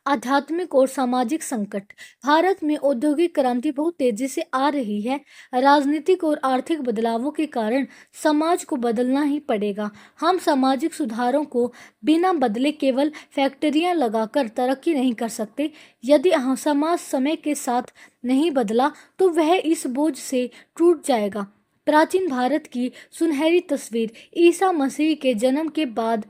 आध्यात्मिक और सामाजिक संकट। भारत में औद्योगिक क्रांति बहुत तेजी से आ रही है। राजनीतिक और आर्थिक बदलावों के कारण समाज को बदलना ही पड़ेगा। हम सामाजिक सुधारों को बिना बदले केवल फैक्ट्रियां लगाकर तरक्की नहीं कर सकते। यदि समाज समय के साथ नहीं बदला तो वह इस बोझ से टूट जाएगा। प्राचीन भारत की सुनहरी तस्वीर। ईसा मसीह के जन्म के बाद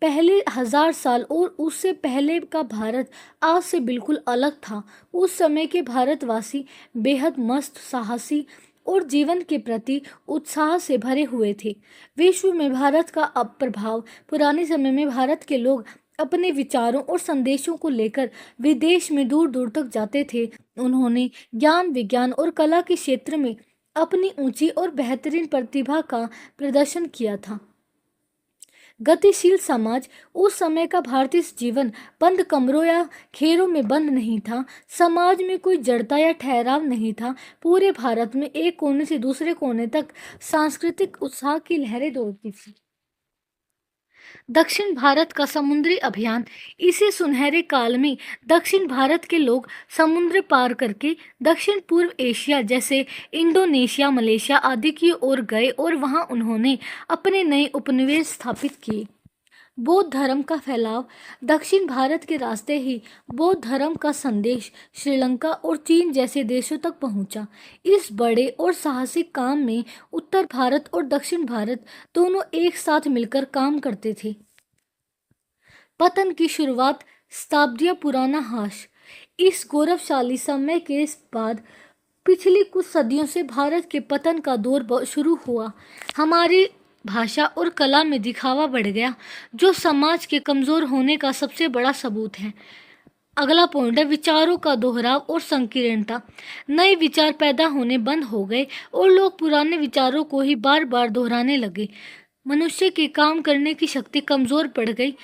पहले 1000 साल और उससे पहले का भारत आज से बिल्कुल अलग था। उस समय के भारतवासी बेहद मस्त, साहसी और जीवन के प्रति उत्साह से भरे हुए थे। विश्व में भारत का अब प्रभाव। पुराने समय में भारत के लोग अपने विचारों और संदेशों को लेकर विदेश में दूर दूर तक जाते थे। उन्होंने ज्ञान, विज्ञान और कला के क्षेत्र में अपनी ऊंची और बेहतरीन प्रतिभा का प्रदर्शन किया था। गतिशील समाज। उस समय का भारतीय जीवन बंद कमरों या खेरों में बंद नहीं था। समाज में कोई जड़ता या ठहराव नहीं था। पूरे भारत में एक कोने से दूसरे कोने तक सांस्कृतिक उत्साह की लहरें दौड़ती थी। दक्षिण भारत का समुद्री अभियान। इसी सुनहरे काल में दक्षिण भारत के लोग समुद्र पार करके दक्षिण पूर्व एशिया जैसे इंडोनेशिया, मलेशिया आदि की ओर गए और वहां उन्होंने अपने नए उपनिवेश स्थापित किए। बौद्ध धर्म का फैलाव। दक्षिण भारत के रास्ते ही बौद्ध धर्म का संदेश श्रीलंका और चीन जैसे देशों तक पहुंचा। इस बड़े और साहसिक काम में उत्तर भारत और दक्षिण भारत दोनों एक साथ मिलकर काम करते थे। पतन की शुरुआत। शताब्दियां पुराना हाश। इस गौरवशाली समय के बाद पिछली कुछ सदियों से भारत के पतन का दौर शुरू हुआ। हमारी भाषा और कला में दिखावा बढ़ गया, जो समाज के कमजोर होने का सबसे बड़ा सबूत है। अगला पॉइंट है विचारों का दोहराव और संकीर्णता। नए विचार पैदा होने बंद हो गए और लोग पुराने विचारों को ही बार बार दोहराने लगे। मनुष्य की काम करने की शक्ति कमजोर पड़ गई।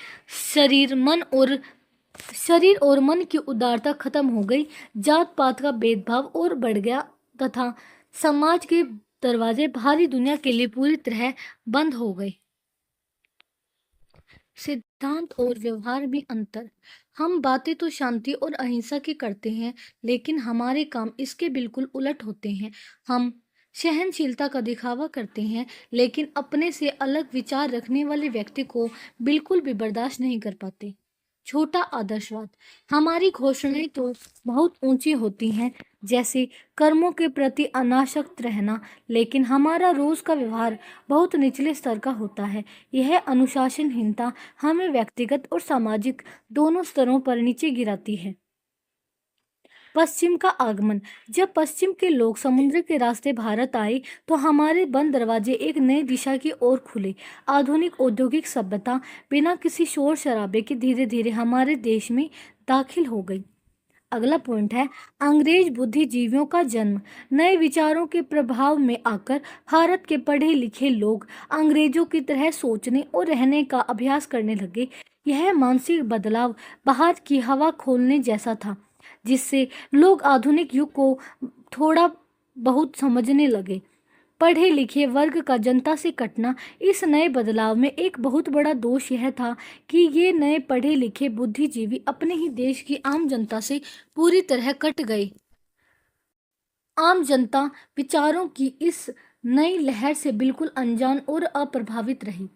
शरीर और मन की उदारता खत्म हो गई। जात पात का भेदभाव और बढ़ गया तथा समाज के दरवाजे बाहरी दुनिया के लिए पूरी तरह बंद हो गए। सिद्धांत और व्यवहार में अंतर। हम बातें तो शांति और अहिंसा की करते हैं, लेकिन हमारे काम इसके बिल्कुल उलट होते हैं। हम सहनशीलता का दिखावा करते हैं, लेकिन अपने से अलग विचार रखने वाले व्यक्ति को बिल्कुल भी बर्दाश्त नहीं कर पाते। छोटा आदर्शवाद। हमारी घोषणाएं तो बहुत ऊंची होती हैं, जैसे कर्मों के प्रति अनासक्त रहना, लेकिन हमारा रोज का व्यवहार बहुत निचले स्तर का होता है। यह अनुशासनहीनता हमें व्यक्तिगत और सामाजिक दोनों स्तरों पर नीचे गिराती है। पश्चिम का आगमन। जब पश्चिम के लोग समुद्र के रास्ते भारत आए, तो हमारे बंद दरवाजे एक नई दिशा की ओर खुले। आधुनिक औद्योगिक सभ्यता बिना किसी शोर शराबे के धीरे धीरे हमारे देश में दाखिल हो गई। अगला पॉइंट है अंग्रेज बुद्धिजीवियों का जन्म। नए विचारों के प्रभाव में आकर भारत के पढ़े लिखे लोग अंग्रेजों की तरह सोचने और रहने का अभ्यास करने लगे। यह मानसिक बदलाव बाहर की हवा खोलने जैसा था, जिससे लोग आधुनिक युग को थोड़ा बहुत समझने लगे। पढ़े लिखे वर्ग का जनता से कटना। इस नए बदलाव में एक बहुत बड़ा दोष यह था कि ये नए पढ़े लिखे बुद्धिजीवी अपने ही देश की आम जनता से पूरी तरह कट गए। आम जनता विचारों की इस नई लहर से बिल्कुल अनजान और अप्रभावित रही।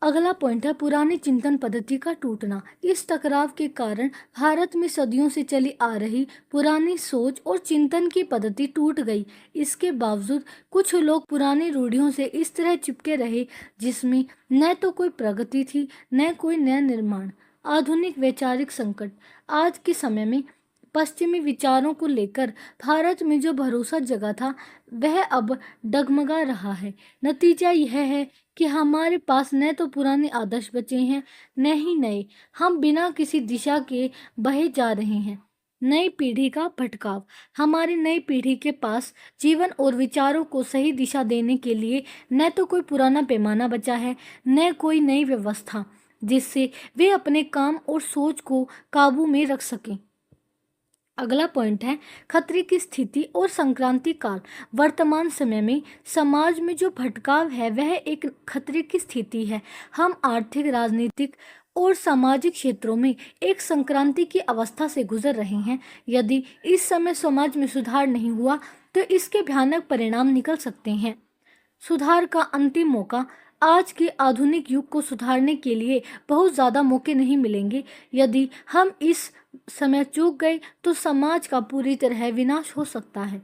अगला पॉइंट है पुरानी चिंतन पद्धति का टूटना। इस टकराव के कारण भारत में सदियों से चली आ रही पुरानी सोच और चिंतन की पद्धति टूट गई। इसके बावजूद कुछ लोग पुरानी रूढ़ियों से इस तरह चिपके रहे, जिसमें न तो कोई प्रगति थी, न कोई नया निर्माण। आधुनिक वैचारिक संकट। आज के समय में पश्चिमी विचारों को लेकर भारत में जो भरोसा जगा था, वह अब डगमगा रहा है। नतीजा यह है कि हमारे पास न तो पुराने आदर्श बचे हैं, न ही नए। हम बिना किसी दिशा के बहे जा रहे हैं। नई पीढ़ी का भटकाव। हमारी नई पीढ़ी के पास जीवन और विचारों को सही दिशा देने के लिए न तो कोई पुराना पैमाना बचा है, न कोई नई व्यवस्था, जिससे वे अपने काम और सोच को काबू में रख सकें। अगला पॉइंट है खतरे की स्थिति और संक्रांति काल। वर्तमान समय में समाज में जो भटकाव है, वह एक खतरे की स्थिति है। हम आर्थिक, राजनीतिक और सामाजिक क्षेत्रों में एक संक्रांति की अवस्था से गुजर रहे हैं। यदि इस समय समाज में सुधार नहीं हुआ, तो इसके भयानक परिणाम निकल सकते हैं। सुधार का अंतिम मौका। आज के आधुनिक युग को सुधारने के लिए बहुत ज़्यादा मौके नहीं मिलेंगे। यदि हम इस समय चूक गए, तो समाज का पूरी तरह विनाश हो सकता है।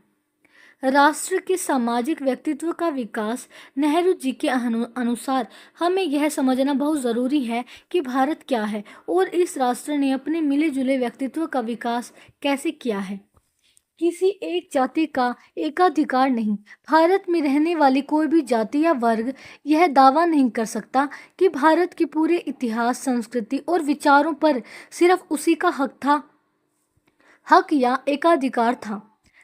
राष्ट्र के सामाजिक व्यक्तित्व का विकास। नेहरू जी के अनुसार हमें यह समझना बहुत ज़रूरी है कि भारत क्या है और इस राष्ट्र ने अपने मिले जुले व्यक्तित्व का विकास कैसे किया है। किसी एक जाति का एकाधिकार नहीं। भारत में रहने वाली कोई भी जाति या वर्ग यह दावा नहीं कर सकता कि भारत के पूरे इतिहास, संस्कृति और विचारों पर सिर्फ उसी का हक या एकाधिकार था।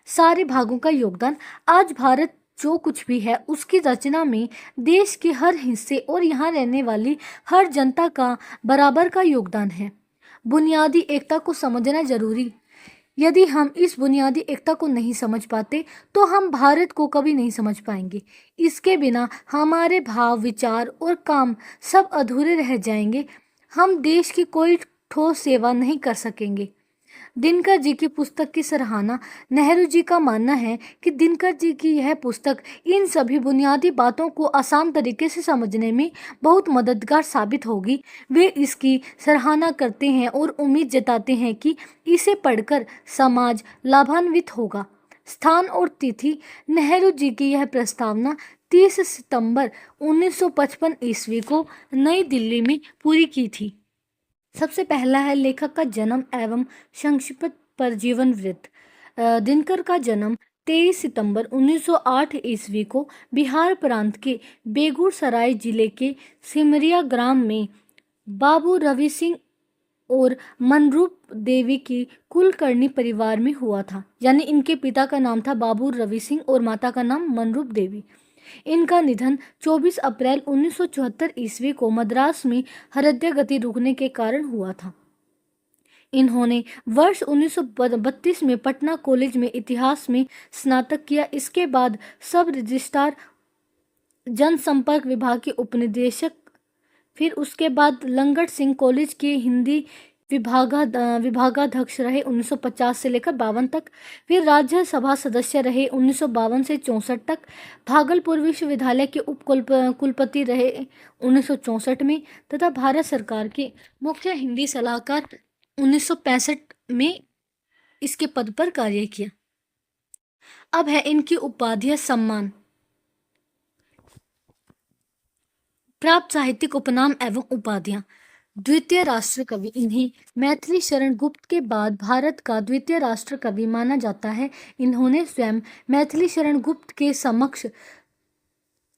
सारे भागों का योगदान। आज भारत जो कुछ भी है, उसकी रचना में देश के हर हिस्से और यहाँ रहने वाली हर जनता का बराबर का योगदान है। बुनियादी एकता को समझना जरूरी। यदि हम इस बुनियादी एकता को नहीं समझ पाते, तो हम भारत को कभी नहीं समझ पाएंगे। इसके बिना हमारे भाव, विचार और काम सब अधूरे रह जाएंगे। हम देश की कोई ठोस सेवा नहीं कर सकेंगे। दिनकर जी की पुस्तक की सराहना। नेहरू जी का मानना है कि दिनकर जी की यह पुस्तक इन सभी बुनियादी बातों को आसान तरीके से समझने में बहुत मददगार साबित होगी। वे इसकी सराहना करते हैं और उम्मीद जताते हैं कि इसे पढ़कर समाज लाभान्वित होगा। स्थान और तिथि। नेहरू जी की यह प्रस्तावना 30 सितंबर 1955 ईस्वी को नई दिल्ली में पूरी की थी। सबसे पहला है लेखक का जन्म एवं संक्षिप्त पर जीवन वृत्त। दिनकर का जन्म 23 सितंबर 1908 ईस्वी को बिहार प्रांत के बेगूसराय जिले के सिमरिया ग्राम में बाबू रवि सिंह और मनरूप देवी की कुलकर्णी परिवार में हुआ था। यानी इनके पिता का नाम था बाबू रवि सिंह और माता का नाम मनरूप देवी। इनका निधन 24 अप्रैल 1974 ईस्वी को मद्रास में हृदय गति रुकने के कारण हुआ था। इन्होंने वर्ष 1932 में पटना कॉलेज में इतिहास में स्नातक किया। इसके बाद सब रजिस्ट्रार जनसंपर्क विभाग के उपनिदेशक, फिर उसके बाद लंगट सिंह कॉलेज के हिंदी विभागाध्यक्ष रहे 1950 से लेकर 52 तक। फिर राज्यसभा सदस्य रहे 1952 से 64 तक। भागलपुर विश्वविद्यालय के कुलपति रहे 1964 में तथा भारत सरकार के मुख्य हिंदी सलाहकार 1965 में इसके पद पर कार्य किया। अब है इनकी उपाधियां सम्मान। प्राप्त साहित्यिक उपनाम एवं उपाधियां। द्वितीय राष्ट्र कवि। इन्हें मैथिली शरण गुप्त के बाद भारत का द्वितीय राष्ट्र कवि माना जाता है। इन्होंने स्वयं मैथिली शरण गुप्त के समक्ष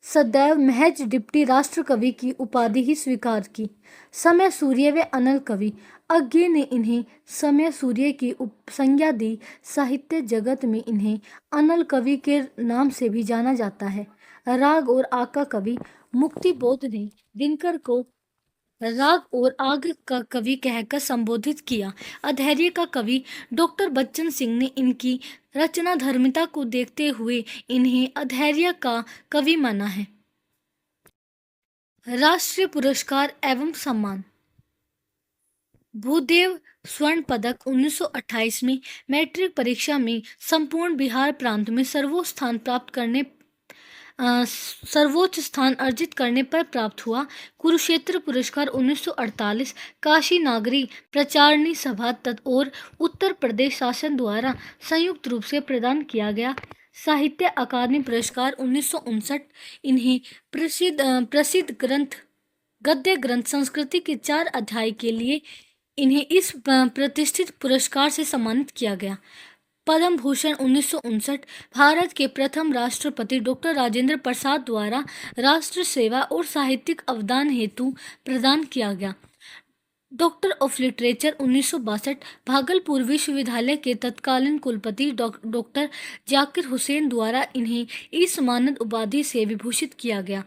सदैव महज डिप्टी राष्ट्र कवि की उपाधि ही स्वीकार की। समय सूर्य व अनल कवि। अज्ञे ने इन्हें समय सूर्य की उपसंज्ञा दी। साहित्य जगत में इन्हें अनल कवि के नाम से भी जाना जाता है। राग और आग का कवि। मुक्ति बोध ने दिनकर को राग और आग का कवि कहकर संबोधित किया। अधैर्य का कवि। डॉक्टर बच्चन सिंह ने इनकी रचना धर्मिता को देखते हुए इन्हें अधैर्य का कवि माना है। राष्ट्रीय पुरस्कार एवं सम्मान। भूदेव स्वर्ण पदक 1928 में मैट्रिक परीक्षा में संपूर्ण बिहार प्रांत में सर्वोच्च स्थान अर्जित करने पर प्राप्त हुआ। कुरुक्षेत्र पुरस्कार 1948 काशी नागरी प्रचारणी सभा और उत्तर प्रदेश शासन द्वारा संयुक्त रूप से प्रदान किया गया। साहित्य अकादमी पुरस्कार 1959। इन्हें प्रसिद्ध गद्य ग्रंथ संस्कृति के 4 अध्याय के लिए इन्हें इस प्रतिष्ठित पुरस्कार से सम्मानित किया गया। पद्म भूषण 1959 भारत के प्रथम राष्ट्रपति डॉक्टर राजेंद्र प्रसाद द्वारा राष्ट्र सेवा और साहित्यिक अवदान हेतु प्रदान किया गया। डॉक्टर ऑफ लिटरेचर 1962 भागलपुर विश्वविद्यालय के तत्कालीन कुलपति डॉक्टर जाकिर हुसैन द्वारा इन्हें इस मानद उपाधि से विभूषित किया गया।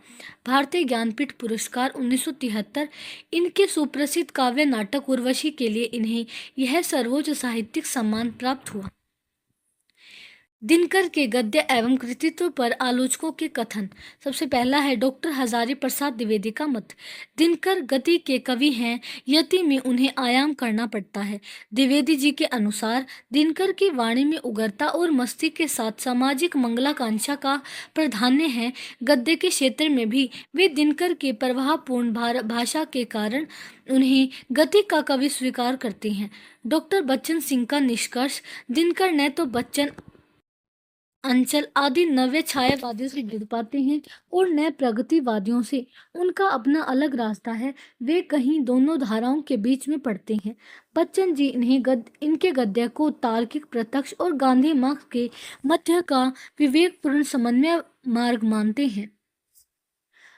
भारतीय ज्ञानपीठ पुरस्कार 1973। इनके सुप्रसिद्ध काव्य नाटक उर्वशी के लिए इन्हें यह सर्वोच्च साहित्यिक सम्मान प्राप्त हुआ। दिनकर के गद्य एवं कृतित्व पर आलोचकों के कथन। सबसे पहला है डॉक्टर हजारी प्रसाद द्विवेदी का मत। दिनकर गति के कवि हैं, यति में उन्हें आयाम करना पड़ता है। द्विवेदी जी के अनुसार दिनकर की वाणी में उग्रता और मस्ती के साथ सामाजिक मंगलाकांक्षा का प्राधान्य है। गद्य के क्षेत्र में भी वे दिनकर के प्रवाहपूर्ण भाषा के कारण उन्हें गति का कवि स्वीकार करते हैं। डॉक्टर बच्चन सिंह का निष्कर्ष। दिनकर न तो बच्चन अंचल आदि नव्य छायावादियों से जुड़ पाते हैं और नए प्रगतिवादियों से। उनका अपना अलग रास्ता है, वे कहीं दोनों धाराओं के बीच में पड़ते हैं। बच्चन जी इनके गद्य को तार्किक, प्रत्यक्ष और गांधी मार्क्स के मध्य का विवेकपूर्ण समन्वय मार्ग मानते हैं।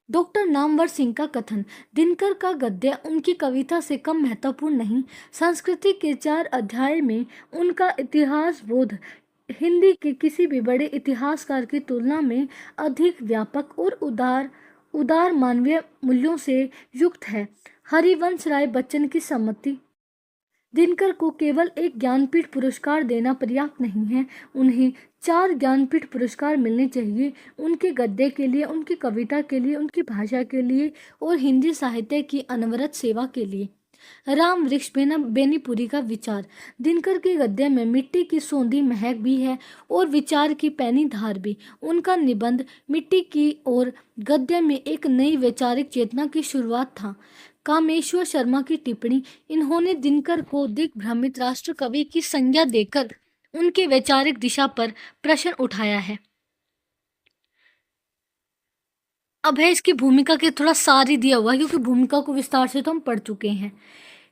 डॉक्टर नामवर सिंह का कथन। दिनकर का गद्य उनकी कविता से कम महत्वपूर्ण नहीं। संस्कृति के 4 अध्याय में उनका इतिहास बोध हिंदी के किसी भी बड़े इतिहासकार की तुलना में अधिक व्यापक और उदार मानवीय मूल्यों से युक्त है। हरिवंश राय बच्चन की सम्मति। दिनकर को केवल एक ज्ञानपीठ पुरस्कार देना पर्याप्त नहीं है, उन्हें 4 ज्ञानपीठ पुरस्कार मिलने चाहिए। उनके गद्य के लिए, उनकी कविता के लिए, उनकी भाषा के लिए और हिंदी साहित्य की अनवरत सेवा के लिए। राम वृक्ष बेनीपुरी का विचार। दिनकर के गद्य में मिट्टी की सौंधी महक भी है और विचार की पैनी धार भी। उनका निबंध मिट्टी की और गद्य में एक नई वैचारिक चेतना की शुरुआत था। कामेश्वर शर्मा की टिप्पणी। इन्होंने दिनकर को दिग्भ्रमित राष्ट्र कवि की संज्ञा देकर उनके वैचारिक दिशा पर प्रश्न उठाया है। अब है इसकी भूमिका के थोड़ा सार ही दिया हुआ है, क्योंकि भूमिका को विस्तार से तो हम पढ़ चुके हैं।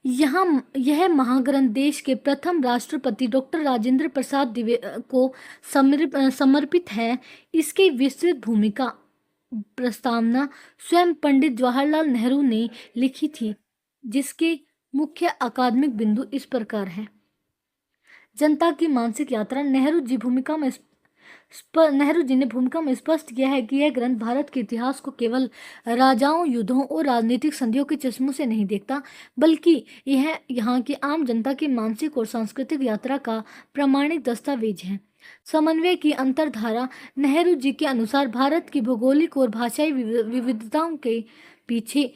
यहाँ यह महाग्रंथ देश के प्रथम राष्ट्रपति डॉक्टर राजेंद्र प्रसाद को समर्पित है। इसकी विस्तृत भूमिका प्रस्तावना स्वयं पंडित जवाहरलाल नेहरू ने लिखी थी, जिसके मुख्य अकादमिक बिंदु इस प्रकार हैं। जनता की मानसिक यात्रा। नेहरू जी ने भूमिका में स्पष्ट किया है कि यह ग्रंथ भारत के इतिहास को केवल राजाओं, युद्धों और राजनीतिक संधियों के चश्मों से नहीं देखता, बल्कि यह यहाँ की आम जनता की मानसिक और सांस्कृतिक यात्रा का प्रामाणिक दस्तावेज है। समन्वय की अंतरधारा। नेहरू जी के अनुसार भारत की भौगोलिक और भाषाई विविधताओं के पीछे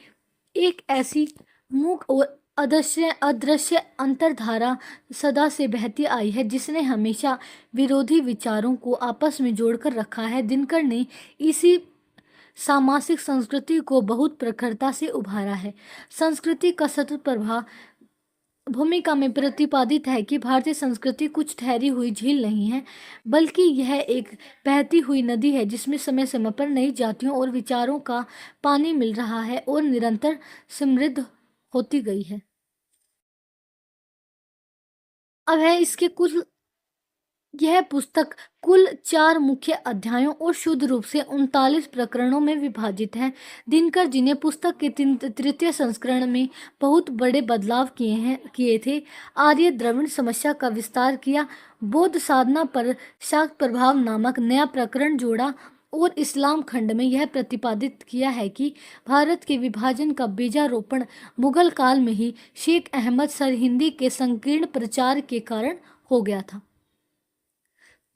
एक ऐसी मूक और अदृश्य अंतरधारा सदा से बहती आई है, जिसने हमेशा विरोधी विचारों को आपस में जोड़कर रखा है। दिनकर ने इसी सामासिक संस्कृति को बहुत प्रखरता से उभारा है। संस्कृति का सतत प्रभाव। भूमिका में प्रतिपादित है कि भारतीय संस्कृति कुछ ठहरी हुई झील नहीं है, बल्कि यह एक बहती हुई नदी है, जिसमें समय समय पर नई जातियों और विचारों का पानी मिल रहा है और निरंतर समृद्ध होती गई है। अब है इसके यह पुस्तक कुल 4 मुख्य अध्यायों और शुद्ध रूप से 39 प्रकरणों में विभाजित है। दिनकर जी ने पुस्तक के तृतीय संस्करण में बहुत बड़े बदलाव किए थे। आर्य द्रविड़ समस्या का विस्तार किया, बौद्ध साधना पर शाक्त प्रभाव नामक नया प्रकरण जोड़ा और इस्लाम खंड में यह प्रतिपादित किया है कि भारत के विभाजन का बीजारोपण मुगल काल में ही शेख अहमद सरहिंदी के संकीर्ण प्रचार के कारण हो गया था।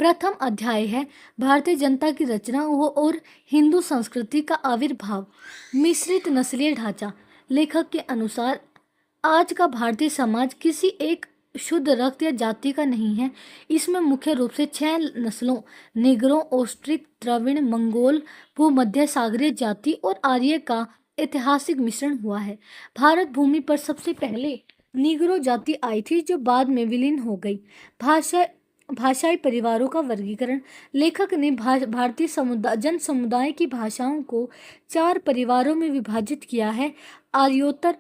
प्रथम अध्याय है भारतीय जनता की रचना और हिंदू संस्कृति का आविर्भाव। मिश्रित नस्लीय ढांचा। लेखक के अनुसार आज का भारतीय समाज किसी एक शुद्ध रक्त या जाति का नहीं है। इसमें मुख्य रूप से 6 नस्लों निग्रो, ऑस्ट्रिक, द्रविड़, मंगोल, भूमध्य सागरीय जाति और आर्य का ऐतिहासिक मिश्रण हुआ है। भारत भूमि पर सबसे पहले निग्रो जाति आई थी, जो बाद में विलीन हो गई। भाषाई परिवारों का वर्गीकरण। लेखक ने भारतीय जन समुदाय की भाषाओं को 4 परिवारों में विभाजित किया है। आर्योत्तर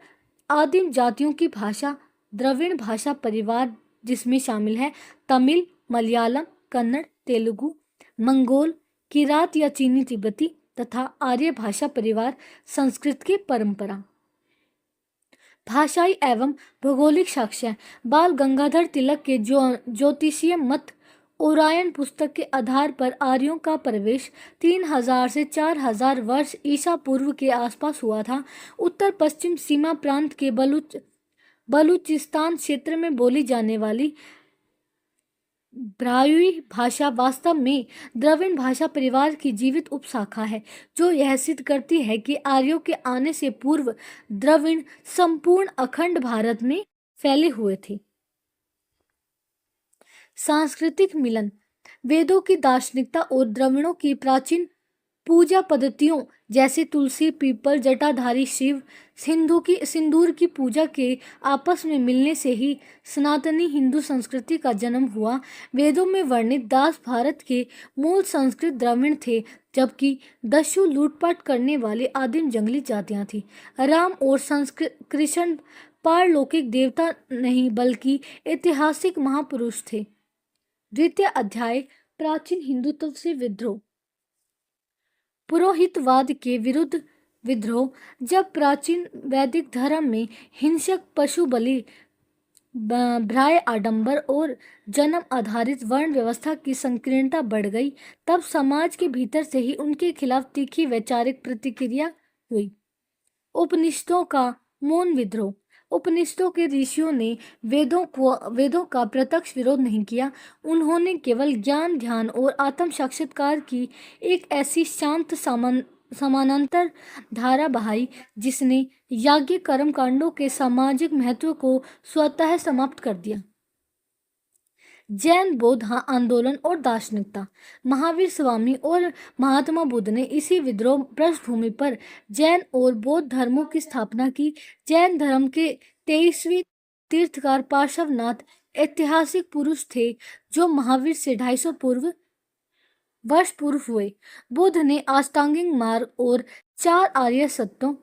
आदिम जातियों की भाषा, द्रविड़ भाषा परिवार, जिसमें शामिल है तमिल, मलयालम, कन्नड़, तेलुगु, मंगोल, किरात या चीनी तिब्बती, तथा आर्य भाषा परिवार, संस्कृत की परंपरा। भाषाई एवं भौगोलिक साक्ष्य। बाल गंगाधर तिलक के ज्योतिषीय मत ओरायन पुस्तक के आधार पर आर्यों का प्रवेश 3000 से 4000 वर्ष ईसा पूर्व के आसपास हुआ था। उत्तर पश्चिम सीमा प्रांत के बलूचिस्तान क्षेत्र में बोली जाने वाली ब्राह्मी भाषा वास्तव में द्रविड़ भाषा परिवार की जीवित उपशाखा है, जो यह सिद्ध करती है कि आर्यों के आने से पूर्व द्रविड़ संपूर्ण अखंड भारत में फैले हुए थे। सांस्कृतिक मिलन। वेदों की दार्शनिकता और द्रविड़ों की प्राचीन पूजा पद्धतियों जैसे तुलसी, पीपल, जटाधारी शिव, सिंदूर की पूजा के आपस में मिलने से ही सनातनी हिंदू संस्कृति का जन्म हुआ। वेदों में वर्णित दास भारत के मूल संस्कृत द्रविड़ थे, जबकि दस्यु लूटपाट करने वाली आदिम जंगली जातियां थीं। राम और कृष्ण पारलौकिक देवता नहीं बल्कि ऐतिहासिक महापुरुष थे। द्वितीय अध्याय प्राचीन हिंदुत्व से विद्रोह। पुरोहितवाद के विरुद्ध विद्रोह। जब प्राचीन वैदिक धर्म में हिंसक पशु बलि, भ्राय आडंबर और जन्म आधारित वर्ण व्यवस्था की संकीर्णता बढ़ गई, तब समाज के भीतर से ही उनके खिलाफ तीखी वैचारिक प्रतिक्रिया हुई। उपनिषदों का मौन विद्रोह। उपनिषदों के ऋषियों ने वेदों का प्रत्यक्ष विरोध नहीं किया। उन्होंने केवल ज्ञान, ध्यान और आत्म साक्षात्कार की एक ऐसी शांत समानांतर धारा बहाई, जिसने याज्ञिक कर्म कांडों के सामाजिक महत्व को स्वतः समाप्त कर दिया। जैन बौद्ध आंदोलन और दार्शनिकता। महावीर स्वामी और महात्मा बुद्ध ने इसी विद्रोह पृष्ठभूमि पर जैन और बौद्ध धर्मों की स्थापना की। जैन धर्म के 23वें तीर्थकार पार्श्वनाथ ऐतिहासिक पुरुष थे जो महावीर से 250 वर्ष पूर्व हुए। बुद्ध ने अष्टांगिक मार्ग और 4 आर्य सत्यों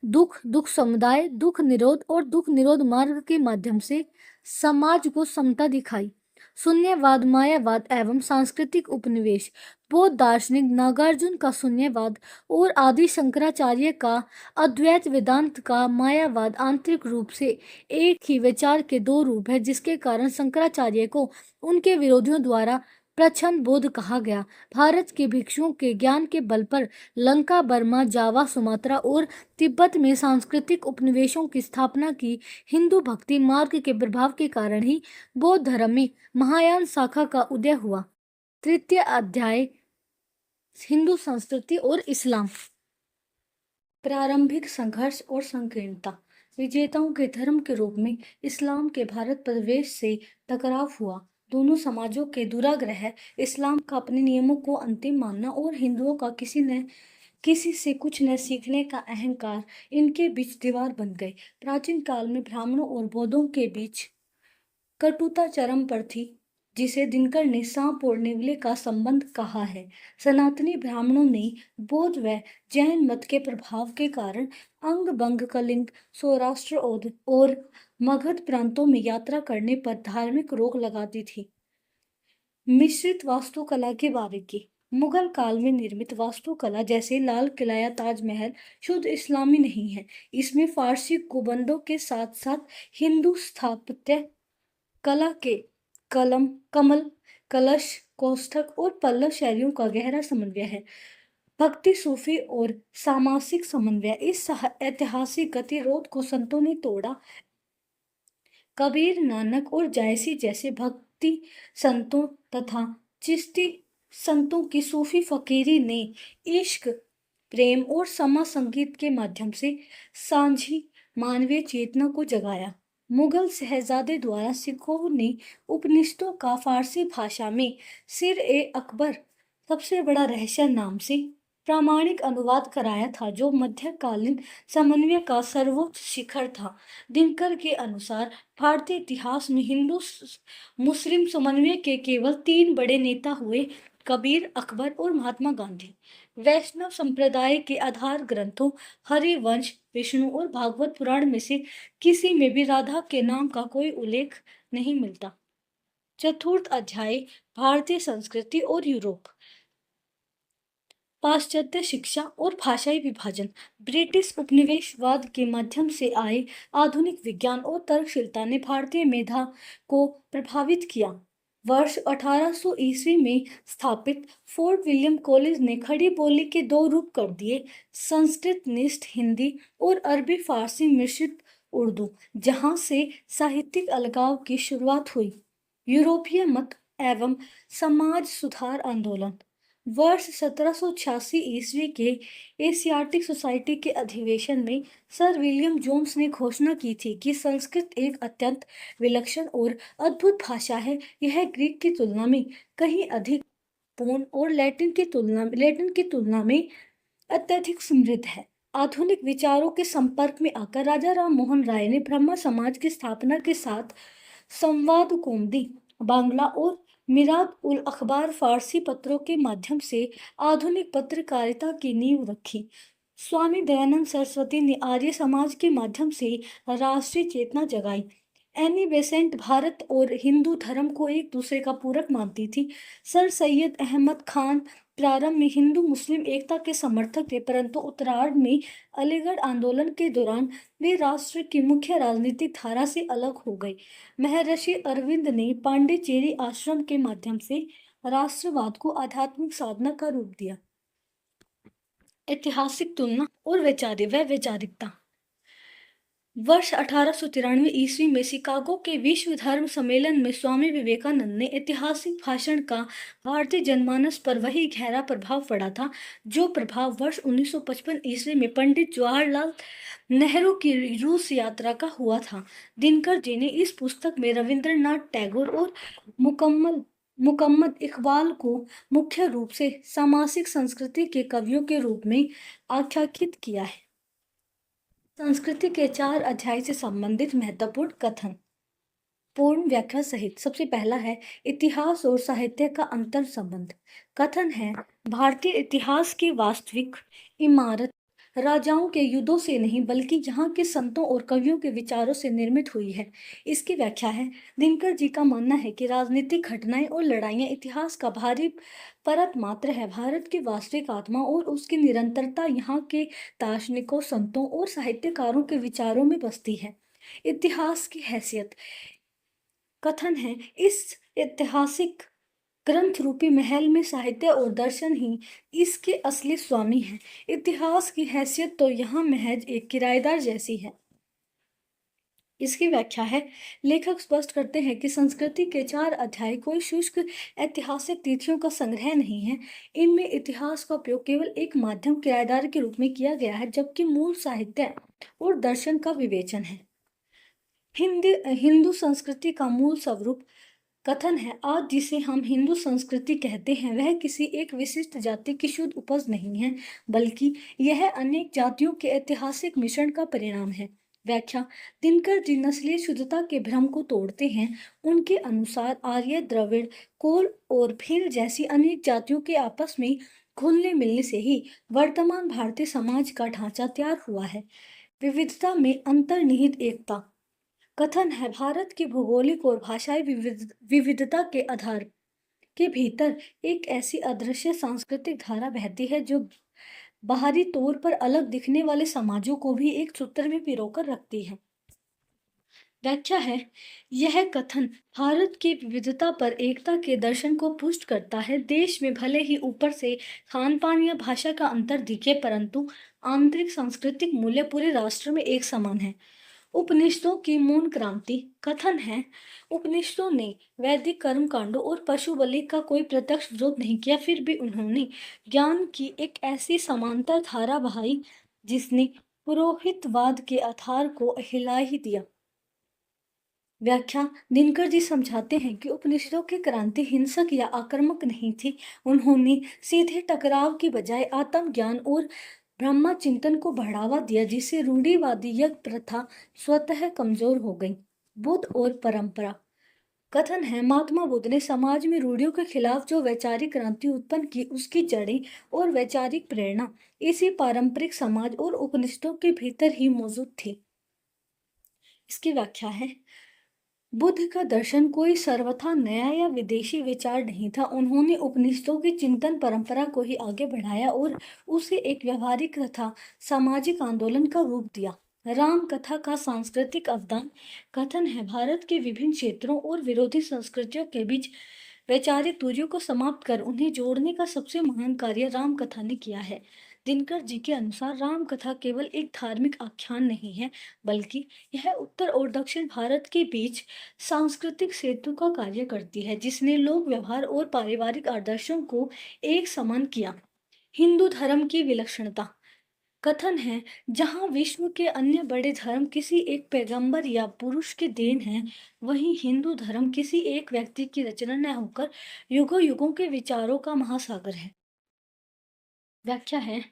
दुख, दुख समुदाय, दुख निरोध और दुख निरोध मार्ग के माध्यम से समाज को समता दिखाई। शून्यवाद, मायावाद एवं सांस्कृतिक उपनिवेश। बौद्ध दार्शनिक नागार्जुन का शून्यवाद और आदि शंकराचार्य का अद्वैत वेदांत का मायावाद आंतरिक रूप से एक ही विचार के दो रूप है, जिसके कारण शंकराचार्य को उनके विरोधियों द्वारा प्रच्छन्न बौद्ध कहा गया। भारत के भिक्षुओं के ज्ञान के बल पर लंका, बर्मा, जावा, सुमात्रा और तिब्बत में सांस्कृतिक उपनिवेशों की स्थापना की। हिंदू भक्ति मार्ग के प्रभाव के कारण ही बौद्ध धर्म में महायान शाखा का उदय हुआ। तृतीय अध्याय, हिंदू संस्कृति और इस्लाम। प्रारंभिक संघर्ष और संकीर्णता। विजेताओं के धर्म के रूप में इस्लाम के भारत प्रवेश से टकराव हुआ। दोनों समाजों के दुराग्रह, इस्लाम का अपने नियमों को अंतिम मानना और हिंदुओं का किसी से कुछ न सीखने का अहंकार इनके बीच दीवार बन गए। प्राचीन काल में ब्राह्मणों और बौद्धों के बीच कटुता चरम पर थी, जिसे दिनकर ने सांप और नेवले का संबंध कहा है। सनातनी ब्राह्मणों ने बौद्ध व जैन मत के प्रभाव के कारण अंग बंग, कलिंग, सौराष्ट्र और मगध प्रांतों में यात्रा करने पर धार्मिक रोक लगा दी थी। मिश्रित वास्तुकला की बारीकी। मुगल काल में निर्मित वास्तुकला जैसे लाल किला या ताजमहल शुद्ध इस्लामी नहीं है। इसमें फारसी गुंबदों के साथ साथ हिंदू स्थापत्य कला के कमल, कलश, कोष्ठक और पल्लव शैलियों का गहरा समन्वय है। भक्ति, सूफी और सामासिक समन्वय। इस ऐतिहासिक गतिरोध को संतों ने तोड़ा। कबीर, नानक और जायसी जैसे भक्ति संतों तथा चिश्ती संतों की सूफी फकीरी ने इश्क, प्रेम और समा संगीत के माध्यम से सांझी मानवीय चेतना को जगाया। मुगल शहजादे द्वारा सिखों ने उपनिषदों का फारसी भाषा में सिर ए अकबर सबसे बड़ा रहस्य नाम से प्रामाणिक अनुवाद कराया था, जो मध्यकालीन समन्वय का सर्वोच्च शिखर था। दिनकर के अनुसार भारतीय इतिहास में हिंदू मुस्लिम समन्वय के केवल 3 बड़े नेता हुए, कबीर, अकबर और महात्मा गांधी। वैष्णव संप्रदाय के आधार ग्रंथों हरिवंश, विष्णु और भागवत पुराण में से किसी में भी राधा के नाम का कोई उल्लेख नहीं मिलता। चतुर्थ अध्याय, भारतीय संस्कृति और यूरोप। पाश्चात्य शिक्षा और भाषाई विभाजन। ब्रिटिश उपनिवेशवाद के माध्यम से आए आधुनिक विज्ञान और तर्कशीलता ने भारतीय मेधा को प्रभावित किया। वर्ष 1800 ईस्वी में स्थापित फोर्ट विलियम कॉलेज ने खड़ी बोली के 2 रूप कर दिए, संस्कृतनिष्ठ हिंदी और अरबी फारसी मिश्रित उर्दू, जहां से साहित्यिक अलगाव की शुरुआत हुई। यूरोपीय मत एवं समाज सुधार आंदोलन। वर्ष 1786 ईस्वी के एशियाटिक सोसाइटी के अधिवेशन में सर विलियम जोन्स ने घोषणा की थी कि संस्कृत एक अत्यंत विलक्षण और अद्भुत भाषा है। यह ग्रीक की तुलना में कहीं अधिक पूर्ण और लैटिन की तुलना में अत्यधिक समृद्ध है। आधुनिक विचारों के संपर्क में आकर राजा राम मोहन राय ने ब्रह्म समाज की स्थापना के साथ संवाद कौमुदी बांग्ला और मिरात उल अखबार फारसी पत्रों के माध्यम से आधुनिक पत्रकारिता की नींव रखी। स्वामी दयानंद सरस्वती ने आर्य समाज के माध्यम से राष्ट्रीय चेतना जगाई। एनी बेसेंट भारत और हिंदू धर्म को एक दूसरे का पूरक मानती थी। सर सैयद अहमद खान प्रारंभ में हिंदू मुस्लिम एकता के समर्थक थे, परंतु उत्तरार्ध में अलीगढ़ आंदोलन के दौरान वे राष्ट्र की मुख्य राजनीतिक धारा से अलग हो गए। महर्षि अरविंद ने पांडिचेरी आश्रम के माध्यम से राष्ट्रवाद को आध्यात्मिक साधना का रूप दिया। ऐतिहासिक तुलना और वैचारिकता। वर्ष 1893 ईस्वी में शिकागो के विश्व धर्म सम्मेलन में स्वामी विवेकानंद ने ऐतिहासिक भाषण का भारतीय जनमानस पर वही गहरा प्रभाव पड़ा था, जो प्रभाव वर्ष 1955 ईस्वी में पंडित जवाहरलाल नेहरू की रूस यात्रा का हुआ था। दिनकर जी ने इस पुस्तक में रविंद्रनाथ टैगोर और मुकम्मल मुकम्मद इकबाल को मुख्य रूप से सामासिक संस्कृति के कवियों के रूप में आख्यायित किया है। संस्कृति के 4 अध्याय से संबंधित महत्वपूर्ण कथन पूर्ण व्याख्या सहित। सबसे पहला है इतिहास और साहित्य का अंतर संबंध। कथन है भारतीय इतिहास की वास्तविक इमारत राजाओं के युद्धों से नहीं बल्कि जहाँ के संतों और कवियों के विचारों से निर्मित हुई है। इसकी व्याख्या है दिनकर जी का मानना है कि राजनीतिक घटनाएं और लड़ाइयां इतिहास का भारी परत मात्र है। भारत की वास्तविक आत्मा और उसकी निरंतरता यहाँ के दार्शनिकों, संतों और साहित्यकारों के विचारों में बसती है। इतिहास की हैसियत। कथन है इस ऐतिहासिक ग्रंथ रूपी महल में साहित्य और दर्शन ही इसके असली स्वामी हैं। इतिहास की हैसियत तो यहाँ महज एक किराएदार जैसी है। इसकी व्याख्या है लेखक स्पष्ट करते हैं कि संस्कृति के 4 अध्याय कोई शुष्क ऐतिहासिक तिथियों का संग्रह नहीं है। इनमें इतिहास का उपयोग केवल एक माध्यम किराएदार के रूप में किया गया है, जबकि मूल साहित्य और दर्शन का विवेचन है। हिंदू संस्कृति का मूल स्वरूप। कथन है आज जिसे हम हिंदू संस्कृति कहते हैं वह किसी एक विशिष्ट जाति की शुद्ध उपज नहीं है, बल्कि यह अनेक जातियों के ऐतिहासिक मिश्रण का परिणाम है। व्याख्या दिनकर जी नस्लीय शुद्धता के भ्रम को तोड़ते हैं। उनके अनुसार आर्य, द्रविड़, कोल और भील जैसी अनेक जातियों के आपस में घुलने मिलने से ही वर्तमान भारतीय समाज का ढांचा तैयार हुआ है। विविधता में अंतर्निहित एकता। कथन है भारत की भौगोलिक और भाषाई विविधता के आधार के भीतर एक ऐसी अदृश्य सांस्कृतिक धारा बहती है जो बाहरी तौर पर अलग दिखने वाले समाजों को भी एक सूत्र में पिरोकर रखती है। व्याख्या है यह कथन भारत की विविधता पर एकता के दर्शन को पुष्ट करता है। देश में भले ही ऊपर से खान पान या भाषा का अंतर दिखे, परंतु आंतरिक सांस्कृतिक मूल्य पूरे राष्ट्र में एक समान है। उपनिषदों की मूल क्रांति। कथन है उपनिषदों ने वैदिक कर्म कांडों और पशु बलि का कोई प्रत्यक्ष विरोध नहीं किया, फिर भी उन्होंने ज्ञान की एक ऐसी समांतर धारा बहाई जिसने पुरोहितवाद के आधार को हिला ही दिया। व्याख्या दिनकर जी समझाते हैं कि उपनिषदों की क्रांति हिंसक या आक्रामक नहीं थी। उन्होंने सीधे टकराव की बजाय आत्मज्ञान और ब्रह्म चिंतन को बढ़ावा दिया, जिससे रूढ़िवादी यज्ञ प्रथा स्वतः कमजोर हो गई। बुद्ध और परंपरा। कथन है महात्मा बुद्ध ने समाज में रूढ़ियों के खिलाफ जो वैचारिक क्रांति उत्पन्न की, उसकी जड़ें और वैचारिक प्रेरणा इसी पारंपरिक समाज और उपनिषदों के भीतर ही मौजूद थी। इसकी व्याख्या है बुद्ध का दर्शन कोई सर्वथा नया या विदेशी विचार नहीं था। उन्होंने उपनिषदों की चिंतन परंपरा को ही आगे बढ़ाया और उसे एक व्यवहारिक तथा सामाजिक आंदोलन का रूप दिया। राम कथा का सांस्कृतिक अवदान। कथन है भारत के विभिन्न क्षेत्रों और विरोधी संस्कृतियों के बीच वैचारिक दूरियों को समाप्त कर उन्हें जोड़ने का सबसे महान कार्य राम कथा ने किया है। दिनकर जी के अनुसार राम कथा केवल एक धार्मिक आख्यान नहीं है, बल्कि यह उत्तर और दक्षिण भारत के बीच सांस्कृतिक सेतु का कार्य करती है, जिसने लोक व्यवहार और पारिवारिक आदर्शों को एक समान किया। हिंदू धर्म की विलक्षणता। कथन है जहाँ विश्व के अन्य बड़े धर्म किसी एक पैगंबर या पुरुष की देन है, वहीं हिंदू धर्म किसी एक व्यक्ति की रचना न होकर युगों युगों के विचारों का महासागर है। व्याख्या है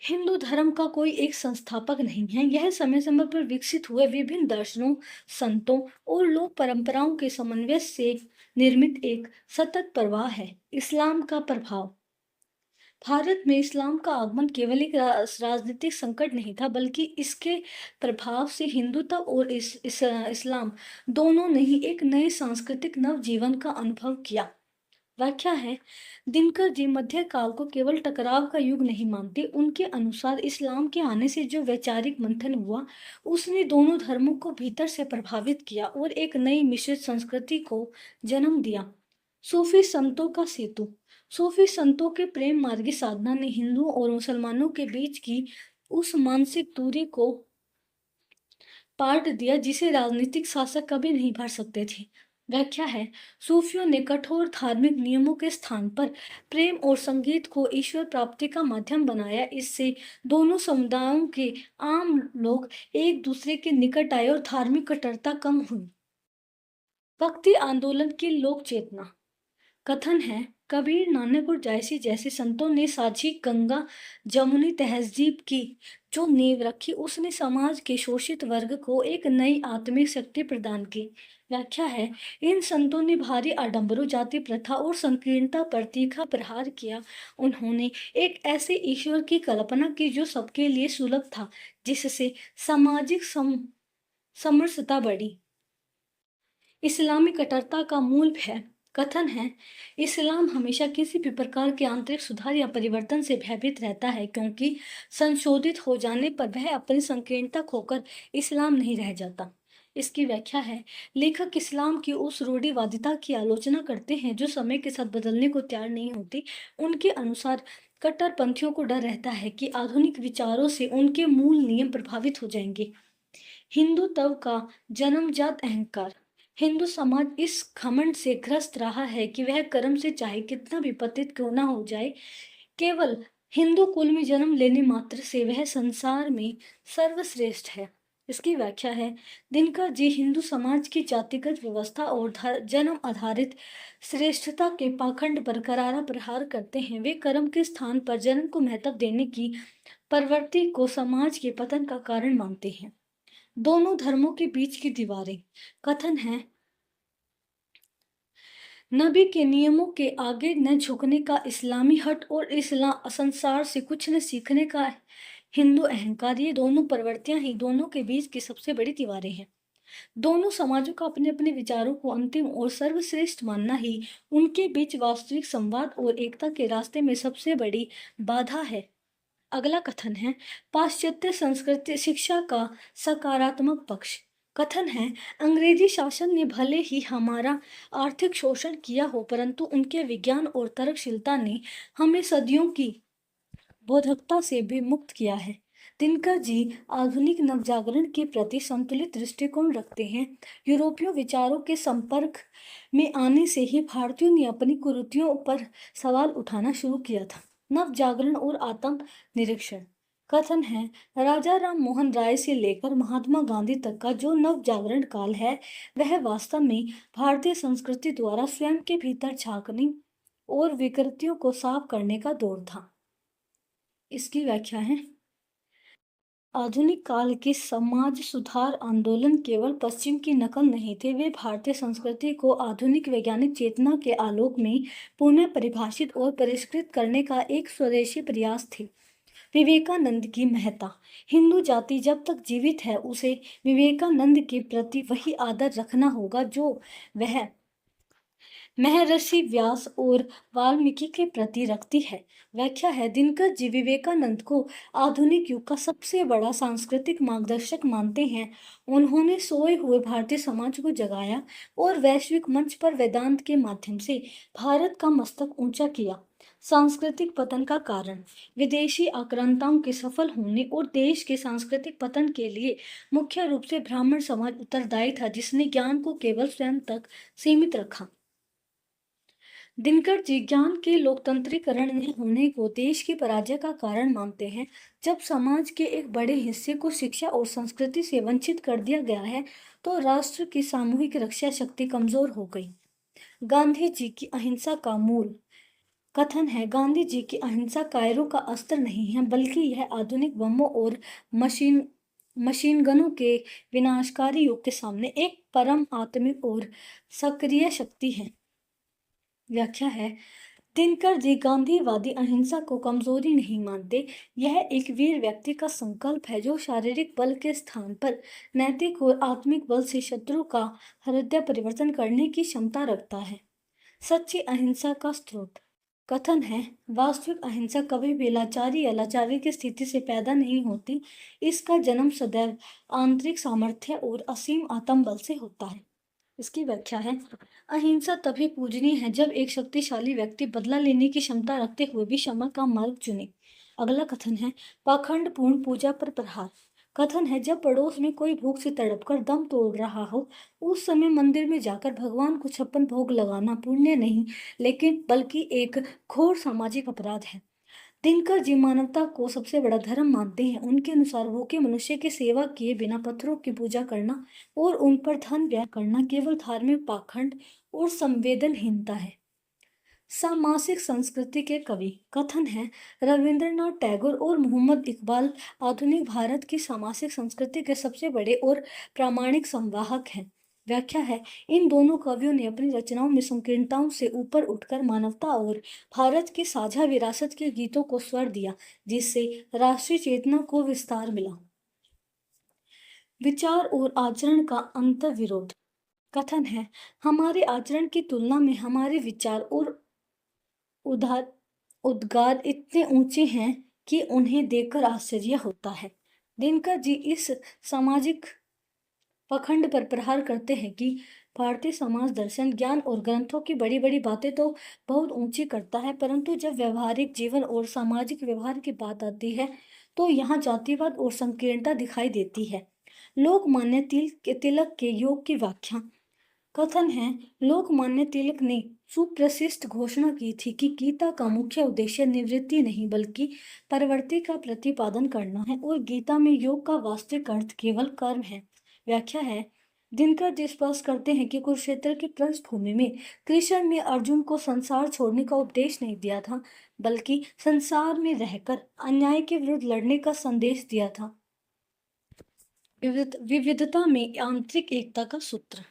हिंदू धर्म का कोई एक संस्थापक नहीं है, यह समय समय पर विकसित हुए विभिन्न दर्शनों, संतों और लोक परंपराओं के समन्वय से निर्मित एक सतत प्रवाह है। इस्लाम का प्रभाव। भारत में इस्लाम का आगमन केवल एक राजनीतिक संकट नहीं था, बल्कि इसके प्रभाव से हिंदुत्व और इस्लाम दोनों ने ही एक नए सांस्कृतिक नवजीवन का अनुभव किया। व्याख्या है दिनकर जी मध्यकाल को केवल टकराव का युग नहीं मानते। उनके अनुसार इस्लाम के आने से जो वैचारिक मंथन हुआ, उसने दोनों धर्मों को भीतर से प्रभावित किया और एक नई मिश्रित संस्कृति को जन्म दिया। सूफी संतों का सेतु। सूफी संतों के प्रेम मार्गी साधना ने हिंदुओं और मुसलमानों के बीच की उस मानसिक दूरी को पार्ट दिया जिसे राजनीतिक शासक कभी नहीं भर सकते थे। व्याख्या है, सूफियों ने कठोर धार्मिक नियमों के स्थान पर प्रेम और संगीत को ईश्वर प्राप्ति का माध्यम बनाया। इससे दोनों समुदायों के आम लोग एक दूसरे के निकट आए और धार्मिक कट्टरता कम हुई। भक्ति आंदोलन की लोक चेतना। कथन है, कबीर, नानक और जायसी जैसे संतों ने साझी गंगा जमुनी तहजीब की जो नींव रखी, उसने समाज के शोषित वर्ग को एक नई आत्मिक शक्ति प्रदान की। व्याख्या है, इन संतों ने भारी आडंबरों, जाति प्रथा और संकीर्णता पर तीखा प्रहार किया। उन्होंने एक ऐसे ईश्वर की कल्पना की जो सबके लिए सुलभ था, जिससे सामाजिक समरसता बढ़ी। इस्लामी कट्टरता का मूल है। कथन है, इस्लाम हमेशा किसी भी प्रकार के आंतरिक सुधार या परिवर्तन से भयभीत रहता है, क्योंकि संशोधित हो जाने पर वह अपनी संकीर्णता खोकर इस्लाम नहीं रह जाता। इसकी व्याख्या है, लेखक इस्लाम की उस रूढ़िवादिता की आलोचना करते हैं जो समय के साथ बदलने को तैयार नहीं होती। उनके अनुसार कट्टरपंथियों को डर रहता है कि आधुनिक विचारों से उनके मूल नियम प्रभावित हो जाएंगे। हिंदुत्व का जन्मजात अहंकार। हिंदू समाज इस घमंड से ग्रस्त रहा है कि वह कर्म से चाहे कितना भी पतित क्यों ना हो जाए, केवल हिंदू कुल में जन्म लेने मात्र से वह संसार में सर्वश्रेष्ठ है। इसकी व्याख्या है, दिनकर जी हिंदू समाज की जातिगत व्यवस्था और जन्म आधारित श्रेष्ठता के पाखंड पर करारा प्रहार करते हैं। वे कर्म के स्थान पर जन्म को महत्व देने की प्रवृत्ति को समाज के पतन का कारण मानते हैं। दोनों धर्मों के बीच की दीवारें। कथन है, नबी के नियमों के आगे न झुकने का इस्लामी हट और इस्लाम संसार से कुछ न सीखने का हिंदू अहंकार, ये दोनों प्रवृत्तियां ही दोनों के बीच की सबसे बड़ी दीवारें हैं। दोनों समाजों का अपने अपने विचारों को अंतिम और सर्वश्रेष्ठ मानना ही उनके बीच वास्तविक संवाद और एकता के रास्ते में सबसे बड़ी बाधा है। अगला कथन है, पाश्चात्य संस्कृति शिक्षा का सकारात्मक पक्ष। कथन है, अंग्रेजी शासन ने भले ही हमारा आर्थिक शोषण किया हो, परंतु उनके विज्ञान और तर्कशीलता ने हमें सदियों की बोधकता से भी मुक्त किया है। दिनकर जी आधुनिक नवजागरण के प्रति संतुलित दृष्टिकोण रखते हैं। यूरोपीय विचारों के संपर्क में आने से ही भारतीयों ने अपनी कुरीतियों पर सवाल उठाना शुरू किया था। नव जागरण और आत्म निरीक्षण। कथन है, राजा राम मोहन राय से लेकर महात्मा गांधी तक का जो नव जागरण काल है, वह वास्तव में भारतीय संस्कृति द्वारा स्वयं के भीतर झांकने और विकृतियों को साफ करने का दौर था। इसकी व्याख्या है, आधुनिक काल के समाज सुधार आंदोलन केवल पश्चिम की नकल नहीं थे, वे भारतीय संस्कृति को आधुनिक वैज्ञानिक चेतना के आलोक में पुनः परिभाषित और परिष्कृत करने का एक स्वदेशी प्रयास थे। विवेकानंद की महत्ता। हिंदू जाति जब तक जीवित है, उसे विवेकानंद के प्रति वही आदर रखना होगा जो वह महर्षि व्यास और वाल्मीकि के प्रति रखती है। व्याख्या है, दिनकर जी विवेकानंद को आधुनिक युग का सबसे बड़ा सांस्कृतिक मार्गदर्शक मानते हैं। उन्होंने सोए हुए भारतीय समाज को जगाया और वैश्विक मंच पर वेदांत के माध्यम से भारत का मस्तक ऊंचा किया। सांस्कृतिक पतन का कारण। विदेशी आक्रांताओं के सफल होने और देश के सांस्कृतिक पतन के लिए मुख्य रूप से ब्राह्मण समाज उत्तरदायी था, जिसने ज्ञान को केवल स्वयं तक सीमित रखा। दिनकर जी ज्ञान के लोकतंत्रीकरण में होने को देश की पराजय का कारण मानते हैं। जब समाज के एक बड़े हिस्से को शिक्षा और संस्कृति से वंचित कर दिया गया है, तो राष्ट्र की सामूहिक रक्षा शक्ति कमजोर हो गई। गांधी जी की अहिंसा का मूल। कथन है, गांधी जी की अहिंसा कायरों का अस्त्र नहीं है, बल्कि यह आधुनिक बमों और मशीन गनों के विनाशकारी युग के सामने एक परम आत्मिक और सक्रिय शक्ति है। व्याख्या है, दिनकर जी गांधीवादी अहिंसा को कमजोरी नहीं मानते, यह एक वीर व्यक्ति का संकल्प है जो शारीरिक बल के स्थान पर नैतिक और आत्मिक बल से शत्रु का हृदय परिवर्तन करने की क्षमता रखता है। सच्ची अहिंसा का स्रोत। कथन है, वास्तविक अहिंसा कभी भी लाचारी या लाचारी की स्थिति से पैदा नहीं होती, इसका जन्म सदैव आंतरिक सामर्थ्य और असीम आत्मबल से होता है। इसकी व्याख्या है, अहिंसा तभी पूजनीय है जब एक शक्तिशाली व्यक्ति बदला लेने की क्षमता रखते हुए भी क्षमा का मार्ग चुने। अगला कथन है, पाखंडपूर्ण पूजा पर प्रहार। कथन है, जब पड़ोस में कोई भूख से तड़पकर दम तोड़ रहा हो, उस समय मंदिर में जाकर भगवान को 56 भोग लगाना पुण्य नहीं, लेकिन बल्कि एक घोर सामाजिक अपराध है। दिनकर जी मानवता को सबसे बड़ा धर्म मानते हैं। उनके अनुसार भूखे मनुष्य की सेवा किए बिना पत्थरों की पूजा करना और उन पर धन व्यय करना केवल धार्मिक पाखंड और संवेदनहीनता है। सामासिक संस्कृति के कवि। कथन है, रविंद्रनाथ टैगोर और मोहम्मद इकबाल आधुनिक भारत की सामासिक संस्कृति के सबसे बड़े और प्रामाणिक संवाहक हैं। व्याख्या है, इन दोनों कवियों ने अपनी रचनाओं में संकीर्णताओं से ऊपर उठकर मानवता और भारत की साझा विरासत के गीतों को स्वर दिया, जिससे राष्ट्रीय चेतना को विस्तार मिला। विचार और आचरण का अंतर विरोध। कथन है, हमारे आचरण की तुलना में हमारे विचार और उदार उद्गार इतने ऊंचे हैं कि उन्हें देखकर आश्चर्य होता है। दिनकर जी इस सामाजिक पखंड पर प्रहार करते हैं कि भारतीय समाज दर्शन, ज्ञान और ग्रंथों की बड़ी बड़ी बातें तो बहुत ऊंची करता है, परंतु जब व्यवहारिक जीवन और सामाजिक व्यवहार की बात आती है तो यहाँ जातिवाद और संकीर्णता दिखाई देती है। लोकमान्य तिलक के योग की व्याख्या। कथन है, लोकमान्य तिलक ने सुप्रसिद्ध घोषणा की थी कि गीता का मुख्य उद्देश्य निवृत्ति नहीं बल्कि प्रवृत्ति का प्रतिपादन करना है और गीता में योग का वास्तविक अर्थ केवल कर्म है। व्याख्या है, दिनकर जी स्पष्ट करते हैं कि कुरुक्षेत्र की पृष्ठभूमि में कृष्ण ने अर्जुन को संसार छोड़ने का उपदेश नहीं दिया था, बल्कि संसार में रहकर अन्याय के विरुद्ध लड़ने का संदेश दिया था। विविधता में आंतरिक एकता का सूत्र।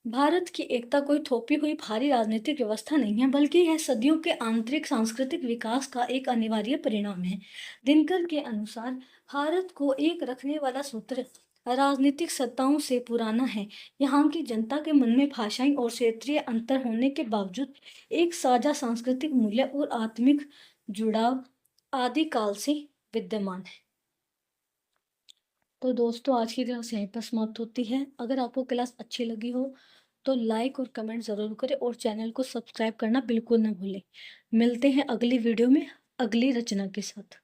भारत की एकता कोई थोपी हुई भारी राजनीतिक व्यवस्था नहीं है, बल्कि यह सदियों के आंतरिक सांस्कृतिक विकास का एक अनिवार्य परिणाम है। दिनकर के अनुसार भारत को एक रखने वाला सूत्र राजनीतिक सत्ताओं से पुराना है। यहाँ की जनता के मन में भाषाई और क्षेत्रीय अंतर होने के बावजूद एक साझा सांस्कृतिक मूल्य और आत्मिक जुड़ाव आदिकाल से विद्यमान है। तो दोस्तों, आज की क्लास यहीं पर समाप्त होती है। अगर आपको क्लास अच्छी लगी हो तो लाइक और कमेंट ज़रूर करें और चैनल को सब्सक्राइब करना बिल्कुल ना भूलें। मिलते हैं अगली वीडियो में अगली रचना के साथ।